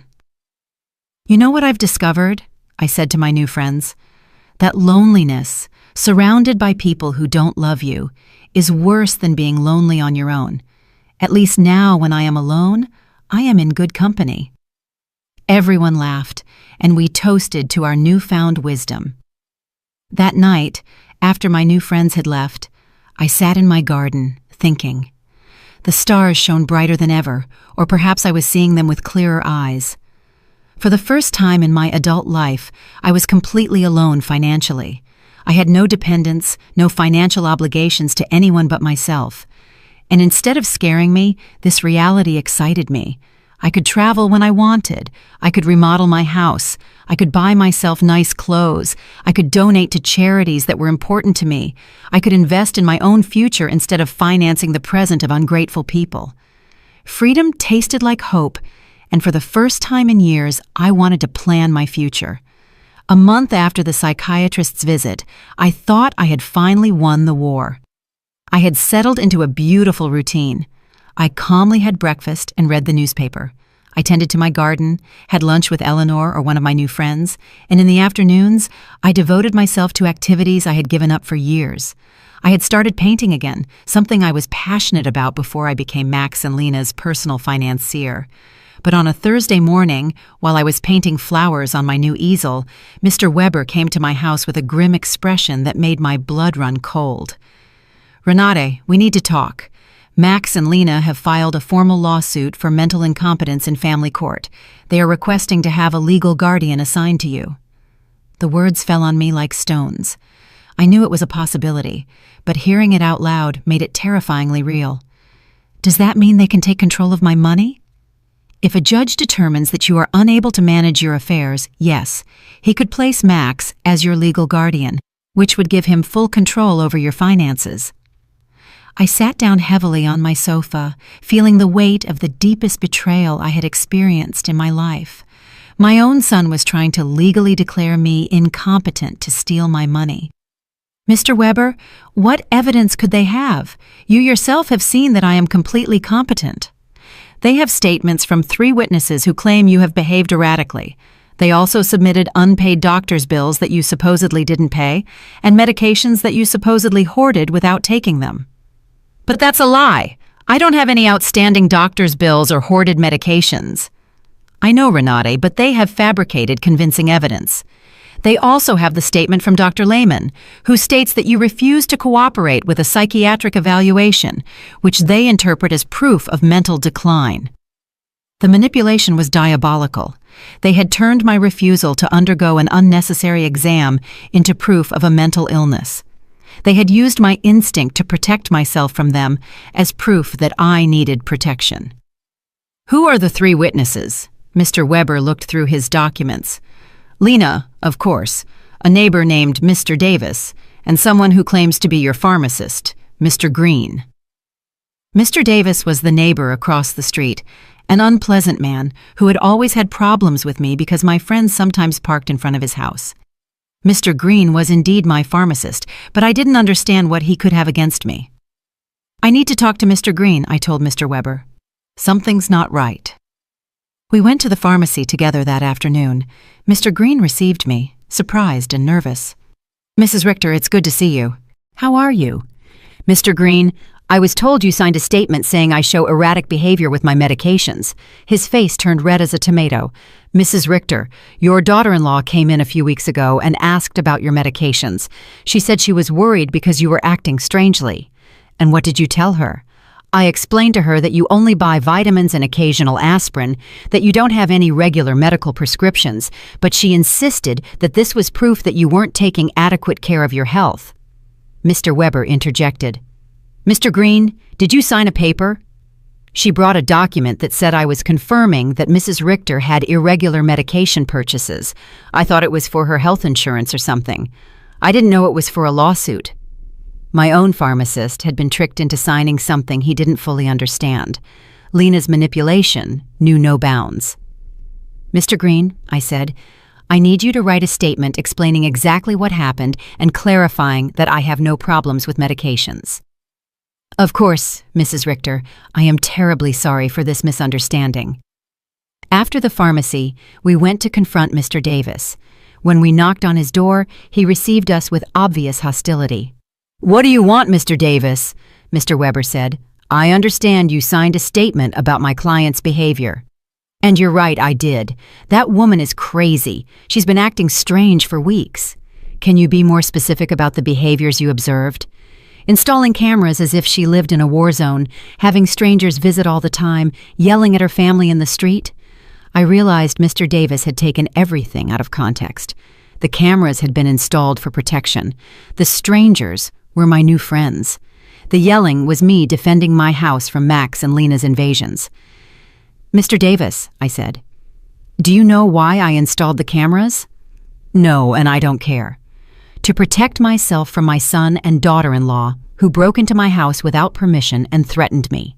[SPEAKER 1] "You know what I've discovered?" I said to my new friends. "That loneliness, surrounded by people who don't love you, is worse than being lonely on your own. At least now, when I am alone, I am in good company." Everyone laughed, and we toasted to our newfound wisdom. That night, after my new friends had left, I sat in my garden, thinking. The stars shone brighter than ever, or perhaps I was seeing them with clearer eyes. For the first time in my adult life, I was completely alone financially. I had no dependents, no financial obligations to anyone but myself. And instead of scaring me, this reality excited me. I could travel when I wanted. I could remodel my house. I could buy myself nice clothes. I could donate to charities that were important to me. I could invest in my own future instead of financing the present of ungrateful people. Freedom tasted like hope, and for the first time in years, I wanted to plan my future. A month after the psychiatrist's visit, I thought I had finally won the war. I had settled into a beautiful routine. I calmly had breakfast and read the newspaper. I tended to my garden, had lunch with Eleanor or one of my new friends, and in the afternoons, I devoted myself to activities I had given up for years. I had started painting again, something I was passionate about before I became Max and Lena's personal financier. But on a Thursday morning, while I was painting flowers on my new easel, Mr. Weber came to my house with a grim expression that made my blood run cold. "Renate, we need to talk. Max and Lena have filed a formal lawsuit for mental incompetence in family court. They are requesting to have a legal guardian assigned to you." The words fell on me like stones. I knew it was a possibility, but hearing it out loud made it terrifyingly real. "Does that mean they can take control of my money?" "If a judge determines that you are unable to manage your affairs, yes, he could place Max as your legal guardian, which would give him full control over your finances." I sat down heavily on my sofa, feeling the weight of the deepest betrayal I had experienced in my life. My own son was trying to legally declare me incompetent to steal my money. "Mr. Weber, what evidence could they have? You yourself have seen that I am completely competent." "They have statements from 3 witnesses who claim you have behaved erratically. They also submitted unpaid doctor's bills that you supposedly didn't pay, and medications that you supposedly hoarded without taking them." "But that's a lie. I don't have any outstanding doctor's bills or hoarded medications." "I know, Renate, but they have fabricated convincing evidence. They also have the statement from Dr. Lehman, who states that you refused to cooperate with a psychiatric evaluation, which they interpret as proof of mental decline." The manipulation was diabolical. They had turned my refusal to undergo an unnecessary exam into proof of a mental illness. They had used my instinct to protect myself from them as proof that I needed protection. "Who are the 3 witnesses?" Mr. Weber looked through his documents. Lena, of course, a neighbor named Mr. Davis, and someone who claims to be your pharmacist, Mr. Green. Mr. Davis was the neighbor across the street, an unpleasant man who had always had problems with me because my friends sometimes parked in front of his house. Mr. Green was indeed my pharmacist, but I didn't understand what he could have against me. I need to talk to Mr. Green, I told Mr. Weber. Something's not right. We went to the pharmacy together that afternoon. Mr. Green received me, surprised and nervous. Mrs. Richter, it's good to see you. How are you? Mr. Green, I was told you signed a statement saying I show erratic behavior with my medications. His face turned red as a tomato. Mrs. Richter, your daughter-in-law came in a few weeks ago and asked about your medications. She said she was worried because you were acting strangely. And what did you tell her? I explained to her that you only buy vitamins and occasional aspirin, that you don't have any regular medical prescriptions, but she insisted that this was proof that you weren't taking adequate care of your health. Mr. Weber interjected. Mr. Green, did you sign a paper? She brought a document that said I was confirming that Mrs. Richter had irregular medication purchases. I thought it was for her health insurance or something. I didn't know it was for a lawsuit. My own pharmacist had been tricked into signing something he didn't fully understand. Lena's manipulation knew no bounds. Mr. Green, I said, I need you to write a statement explaining exactly what happened and clarifying that I have no problems with medications. Of course, Mrs. Richter, I am terribly sorry for this misunderstanding. After the pharmacy, we went to confront Mr. Davis. When we knocked on his door, he received us with obvious hostility. What do you want, Mr. Davis? Mr. Weber said. I understand you signed a statement about my client's behavior. And you're right, I did. That woman is crazy. She's been acting strange for weeks. Can you be more specific about the behaviors you observed? Installing cameras as if she lived in a war zone, having strangers visit all the time, yelling at her family in the street. I realized Mr. Davis had taken everything out of context. The cameras had been installed for protection. The strangers were my new friends. The yelling was me defending my house from Max and Lena's invasions. Mr. Davis, I said, do you know why I installed the cameras? No, and I don't care. To protect myself from my son and daughter-in-law, who broke into my house without permission and threatened me.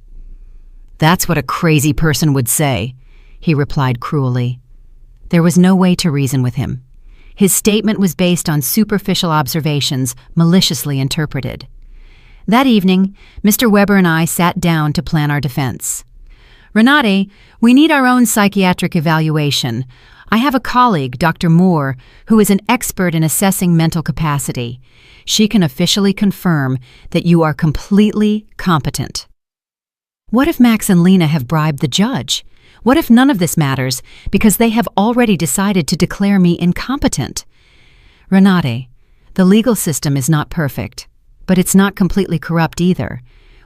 [SPEAKER 1] That's what a crazy person would say, he replied cruelly. There was no way to reason with him. His statement was based on superficial observations, maliciously interpreted. That evening, Mr. Weber and I sat down to plan our defense. Renate, we need our own psychiatric evaluation. I have a colleague, Dr. Moore, who is an expert in assessing mental capacity. She can officially confirm that you are completely competent. What if Max and Lena have bribed the judge? What if none of this matters because they have already decided to declare me incompetent? Renate, the legal system is not perfect, but it's not completely corrupt either.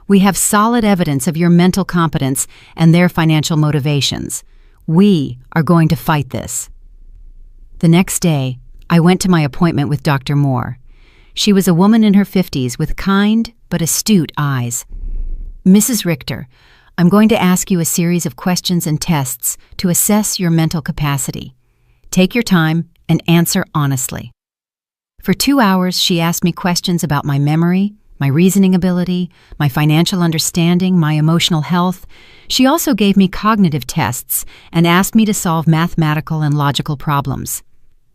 [SPEAKER 1] We have solid evidence of your mental competence and their financial motivations. We are going to fight this. The next day, I went to my appointment with Dr. Moore. She was a woman in her 50s with kind but astute eyes. Mrs. Richter, I'm going to ask you a series of questions and tests to assess your mental capacity. Take your time and answer honestly. For 2 hours, she asked me questions about my memory, my reasoning ability, my financial understanding, my emotional health. She also gave me cognitive tests and asked me to solve mathematical and logical problems.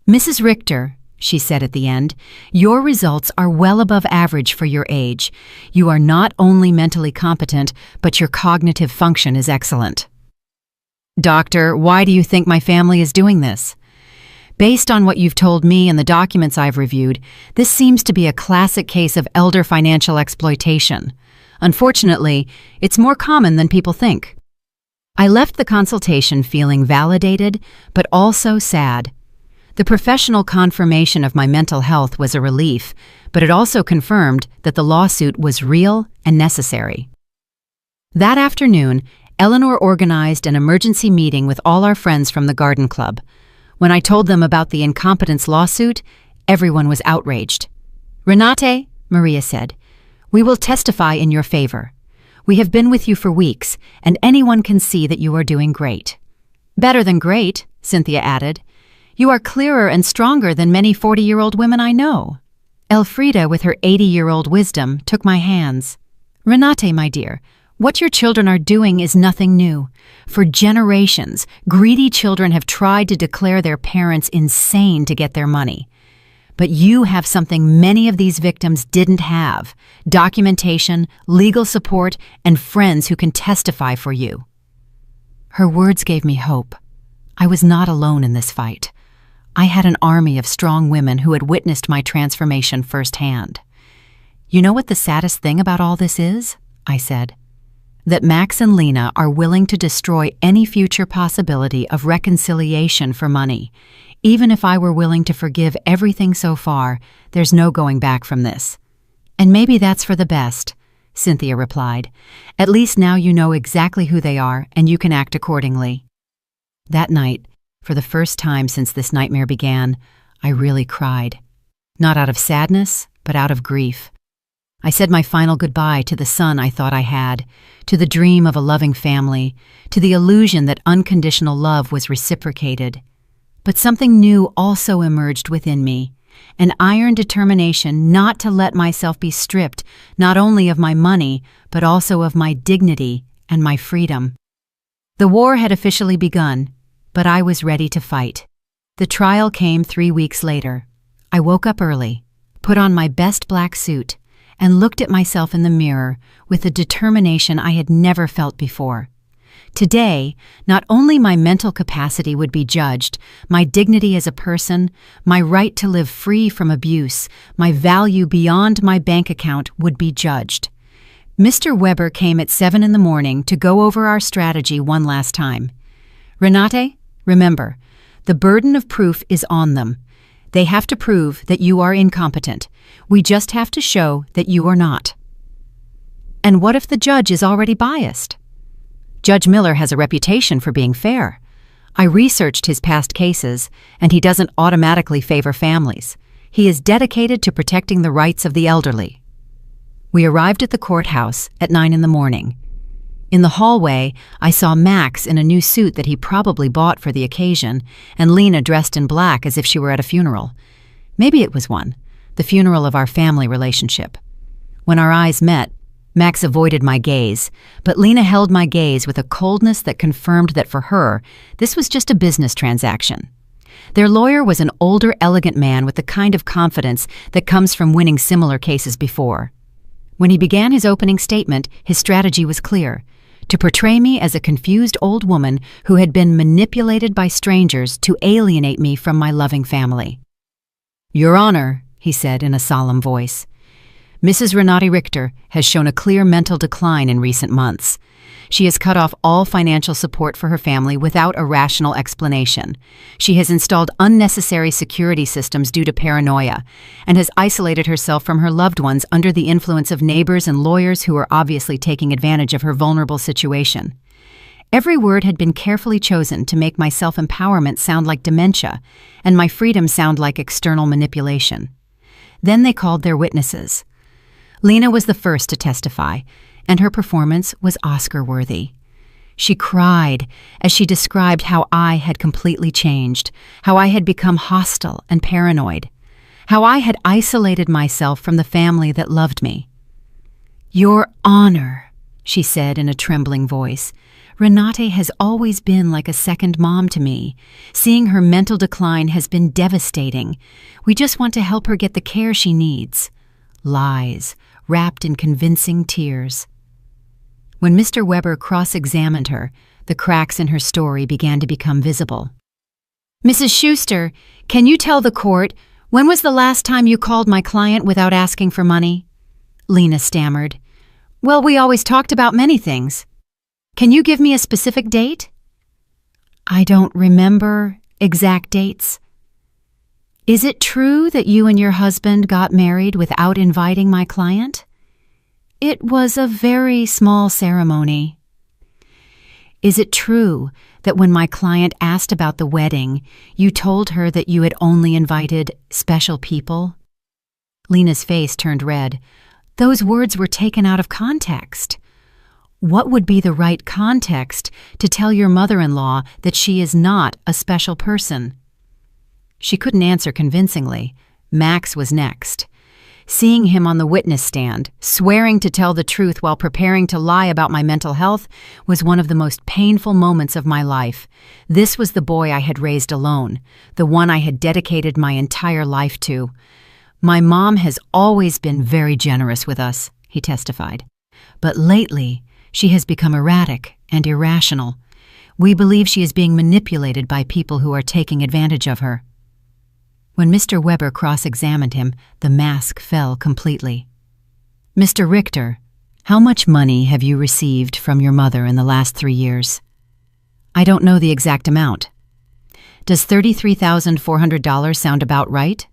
[SPEAKER 1] Mrs. Richter, she said at the end, your results are well above average for your age. You are not only mentally competent, but your cognitive function is excellent. Doctor, why do you think my family is doing this? Based on what you've told me and the documents I've reviewed, this seems to be a classic case of elder financial exploitation. Unfortunately, it's more common than people think. I left the consultation feeling validated, but also sad. The professional confirmation of my mental health was a relief, but it also confirmed that the lawsuit was real and necessary. That afternoon, Eleanor organized an emergency meeting with all our friends from the garden club. When I told them about the incompetence lawsuit, everyone was outraged. Renate, Maria said, we will testify in your favor. We have been with you for weeks, and anyone can see that you are doing great. Better than great, Cynthia added. You are clearer and stronger than many 40-year-old women I know." Elfrida, with her 80-year-old wisdom, took my hands. "Renate, my dear, what your children are doing is nothing new. For generations, greedy children have tried to declare their parents insane to get their money. But you have something many of these victims didn't have: documentation, legal support, and friends who can testify for you." Her words gave me hope. I was not alone in this fight. I had an army of strong women who had witnessed my transformation firsthand. "You know what the saddest thing about all this is?" I said. "That Max and Lena are willing to destroy any future possibility of reconciliation for money. Even if I were willing to forgive everything so far, there's no going back from this." "And maybe that's for the best," Cynthia replied. "At least now you know exactly who they are and you can act accordingly." That night, for the first time since this nightmare began, I really cried. Not out of sadness, but out of grief. I said my final goodbye to the son I thought I had, to the dream of a loving family, to the illusion that unconditional love was reciprocated. But something new also emerged within me, an iron determination not to let myself be stripped not only of my money, but also of my dignity and my freedom. The war had officially begun, but I was ready to fight. The trial came 3 weeks later. I woke up early, put on my best black suit, and looked at myself in the mirror with a determination I had never felt before. Today, not only my mental capacity would be judged, my dignity as a person, my right to live free from abuse, my value beyond my bank account would be judged. Mr. Weber came at 7 in the morning to go over our strategy one last time. "Renate, remember, the burden of proof is on them. They have to prove that you are incompetent. We just have to show that you are not." "And what if the judge is already biased?" "Judge Miller has a reputation for being fair. I researched his past cases, and he doesn't automatically favor families. He is dedicated to protecting the rights of the elderly." We arrived at the courthouse at 9 in the morning. In the hallway, I saw Max in a new suit that he probably bought for the occasion, and Lena dressed in black as if she were at a funeral. Maybe it was one, the funeral of our family relationship. When our eyes met, Max avoided my gaze, but Lena held my gaze with a coldness that confirmed that for her, this was just a business transaction. Their lawyer was an older, elegant man with the kind of confidence that comes from winning similar cases before. When he began his opening statement, his strategy was clear: to portray me as a confused old woman who had been manipulated by strangers to alienate me from my loving family. "Your Honor," he said in a solemn voice, "Mrs. Renate Richter has shown a clear mental decline in recent months. She has cut off all financial support for her family without a rational explanation. She has installed unnecessary security systems due to paranoia, and has isolated herself from her loved ones under the influence of neighbors and lawyers who are obviously taking advantage of her vulnerable situation." Every word had been carefully chosen to make my self-empowerment sound like dementia, and my freedom sound like external manipulation. Then they called their witnesses. Lena was the first to testify, and her performance was Oscar-worthy. She cried as she described how I had completely changed, how I had become hostile and paranoid, how I had isolated myself from the family that loved me. "Your Honor," she said in a trembling voice, "Renate has always been like a second mom to me. Seeing her mental decline has been devastating. We just want to help her get the care she needs." Lies, wrapped in convincing tears. When Mr. Weber cross-examined her, the cracks in her story began to become visible. "Mrs. Schuster, can you tell the court, when was the last time you called my client without asking for money?" Lena stammered. "Well, we always talked about many things. Can you give me a specific date?" "I don't remember exact dates." "Is it true that you and your husband got married without inviting my client?" "It was a very small ceremony." "Is it true that when my client asked about the wedding, you told her that you had only invited special people?" Lena's face turned red. Those words were taken out of context. What would be the right context to tell your mother-in-law that she is not a special person? She couldn't answer convincingly. Max was next. Seeing him on the witness stand, swearing to tell the truth while preparing to lie about my mental health, was one of the most painful moments of my life. This was the boy I had raised alone, the one I had dedicated my entire life to. My mom has always been very generous with us, he testified. But lately, she has become erratic and irrational. We believe she is being manipulated by people who are taking advantage of her. When Mr. Weber cross-examined him, the mask fell completely. Mr. Richter, how much money have you received from your mother in the last 3 years? I don't know the exact amount. Does $33,400 sound about right?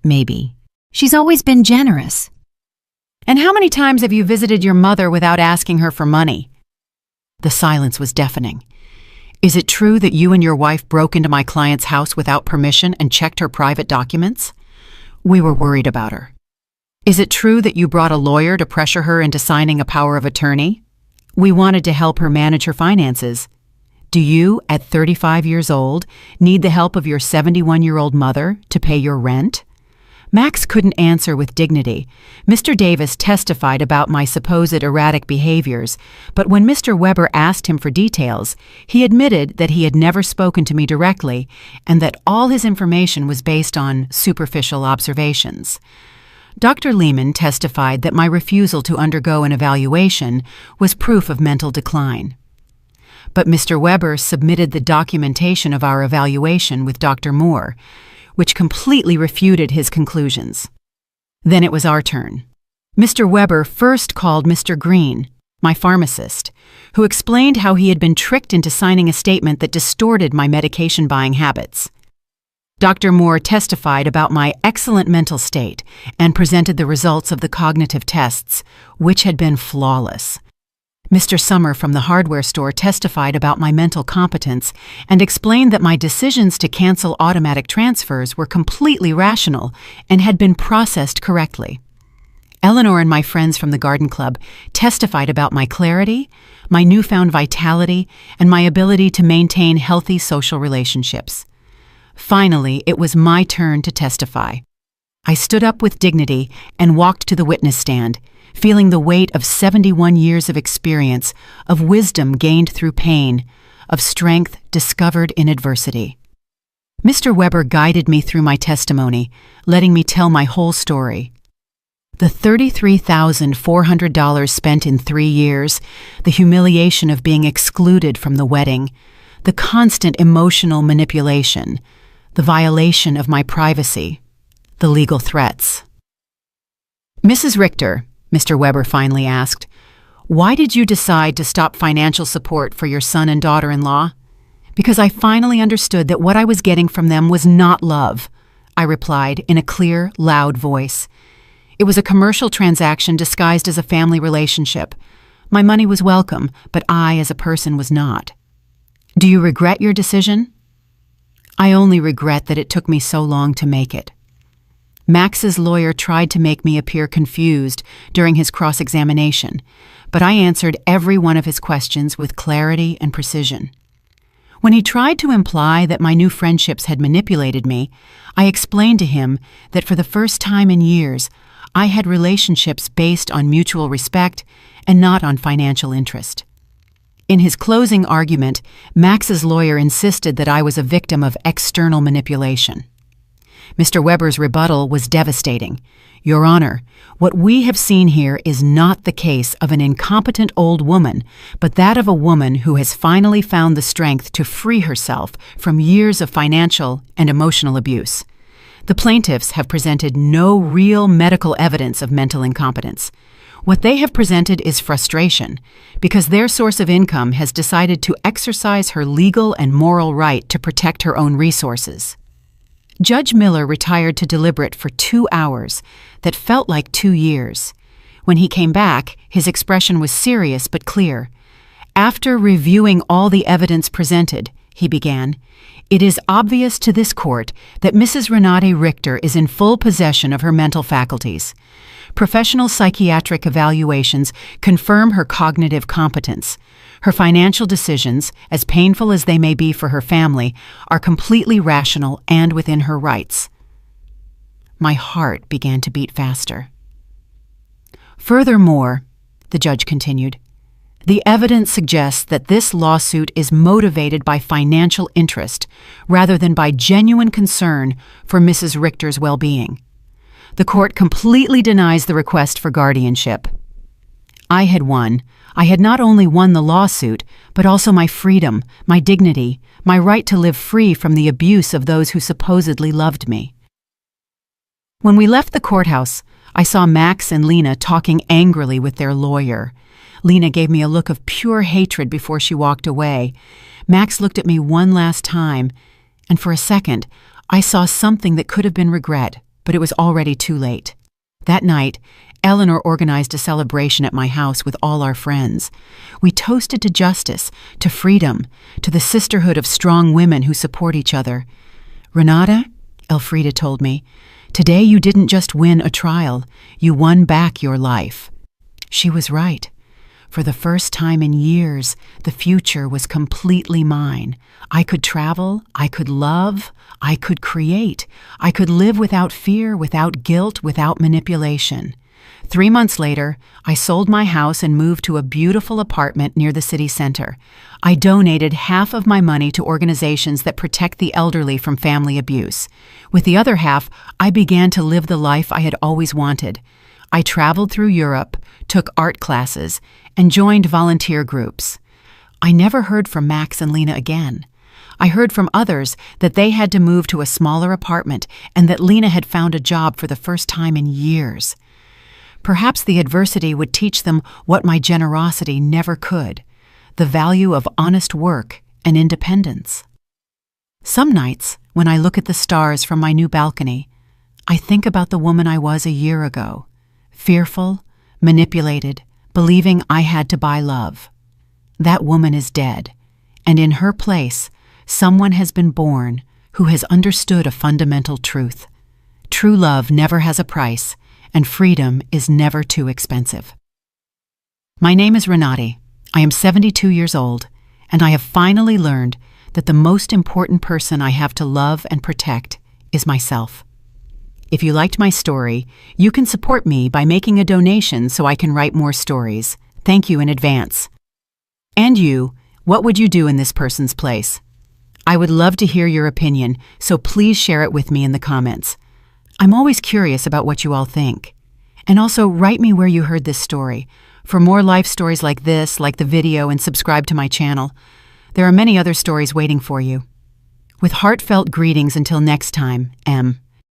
[SPEAKER 1] Maybe. She's always been generous. And how many times have you visited your mother without asking her for money? The silence was deafening. Is it true that you and your wife broke into my client's house without permission and checked her private documents? We were worried about her. Is it true that you brought a lawyer to pressure her into signing a power of attorney? We wanted to help her manage her finances. Do you, at 35 years old, need the help of your 71-year-old mother to pay your rent? Max couldn't answer with dignity. Mr. Davis testified about my supposed erratic behaviors, but when Mr. Weber asked him for details, he admitted that he had never spoken to me directly and that all his information was based on superficial observations. Dr. Lehman testified that my refusal to undergo an evaluation was proof of mental decline. But Mr. Weber submitted the documentation of our evaluation with Dr. Moore, which completely refuted his conclusions. Then it was our turn. Mr. Weber first called Mr. Green, my pharmacist, who explained how he had been tricked into signing a statement that distorted my medication buying habits. Dr. Moore testified about my excellent mental state and presented the results of the cognitive tests, which had been flawless. Mr. Summer from the hardware store testified about my mental competence and explained that my decisions to cancel automatic transfers were completely rational and had been processed correctly. Eleanor and my friends from the garden club testified about my clarity, my newfound vitality, and my ability to maintain healthy social relationships. Finally, it was my turn to testify. I stood up with dignity and walked to the witness stand, feeling the weight of 71 years of experience, of wisdom gained through pain, of strength discovered in adversity. Mr. Weber guided me through my testimony, letting me tell my whole story. The $33,400 spent in 3 years, the humiliation of being excluded from the wedding, the constant emotional manipulation, the violation of my privacy, the legal threats. Mrs. Richter, Mr. Weber finally asked, why did you decide to stop financial support for your son and daughter-in-law? Because I finally understood that what I was getting from them was not love, I replied in a clear, loud voice. It was a commercial transaction disguised as a family relationship. My money was welcome, but I, as a person, was not. Do you regret your decision? I only regret that it took me so long to make it. Max's lawyer tried to make me appear confused during his cross-examination, but I answered every one of his questions with clarity and precision. When he tried to imply that my new friendships had manipulated me, I explained to him that for the first time in years, I had relationships based on mutual respect and not on financial interest. In his closing argument, Max's lawyer insisted that I was a victim of external manipulation. Mr. Weber's rebuttal was devastating. Your Honor, what we have seen here is not the case of an incompetent old woman, but that of a woman who has finally found the strength to free herself from years of financial and emotional abuse. The plaintiffs have presented no real medical evidence of mental incompetence. What they have presented is frustration, because their source of income has decided to exercise her legal and moral right to protect her own resources. Judge Miller retired to deliberate for 2 hours that felt like 2 years. When he came back, his expression was serious but clear. After reviewing all the evidence presented, he began, it is obvious to this court that Mrs. Renate Richter is in full possession of her mental faculties. Professional psychiatric evaluations confirm her cognitive competence. Her financial decisions, as painful as they may be for her family, are completely rational and within her rights. My heart began to beat faster. Furthermore, the judge continued, the evidence suggests that this lawsuit is motivated by financial interest rather than by genuine concern for Mrs. Richter's well-being. The court completely denies the request for guardianship. I had won. I had not only won the lawsuit, but also my freedom, my dignity, my right to live free from the abuse of those who supposedly loved me. When we left the courthouse, I saw Max and Lena talking angrily with their lawyer. Lena gave me a look of pure hatred before she walked away. Max looked at me one last time, and for a second, I saw something that could have been regret, but it was already too late. That night, Eleanor organized a celebration at my house with all our friends. We toasted to justice, to freedom, to the sisterhood of strong women who support each other. Renata, Elfrida told me, today you didn't just win a trial, you won back your life. She was right. For the first time in years, the future was completely mine. I could travel, I could love, I could create. I could live without fear, without guilt, without manipulation. 3 months later, I sold my house and moved to a beautiful apartment near the city center. I donated half of my money to organizations that protect the elderly from family abuse. With the other half, I began to live the life I had always wanted. I traveled through Europe, took art classes, and joined volunteer groups. I never heard from Max and Lena again. I heard from others that they had to move to a smaller apartment and that Lena had found a job for the first time in years. Perhaps the adversity would teach them what my generosity never could, the value of honest work and independence. Some nights, when I look at the stars from my new balcony, I think about the woman I was a year ago, fearful, manipulated, believing I had to buy love. That woman is dead, and in her place, someone has been born who has understood a fundamental truth. True love never has a price, and freedom is never too expensive. My name is Renate. I am 72 years old, and I have finally learned that the most important person I have to love and protect is myself. If you liked my story, you can support me by making a donation so I can write more stories. Thank you in advance. And you, what would you do in this person's place? I would love to hear your opinion, so please share it with me in the comments. I'm always curious about what you all think. And also write me where you heard this story. For more life stories like this, like the video, and subscribe to my channel. There are many other stories waiting for you. With heartfelt greetings until next time, M.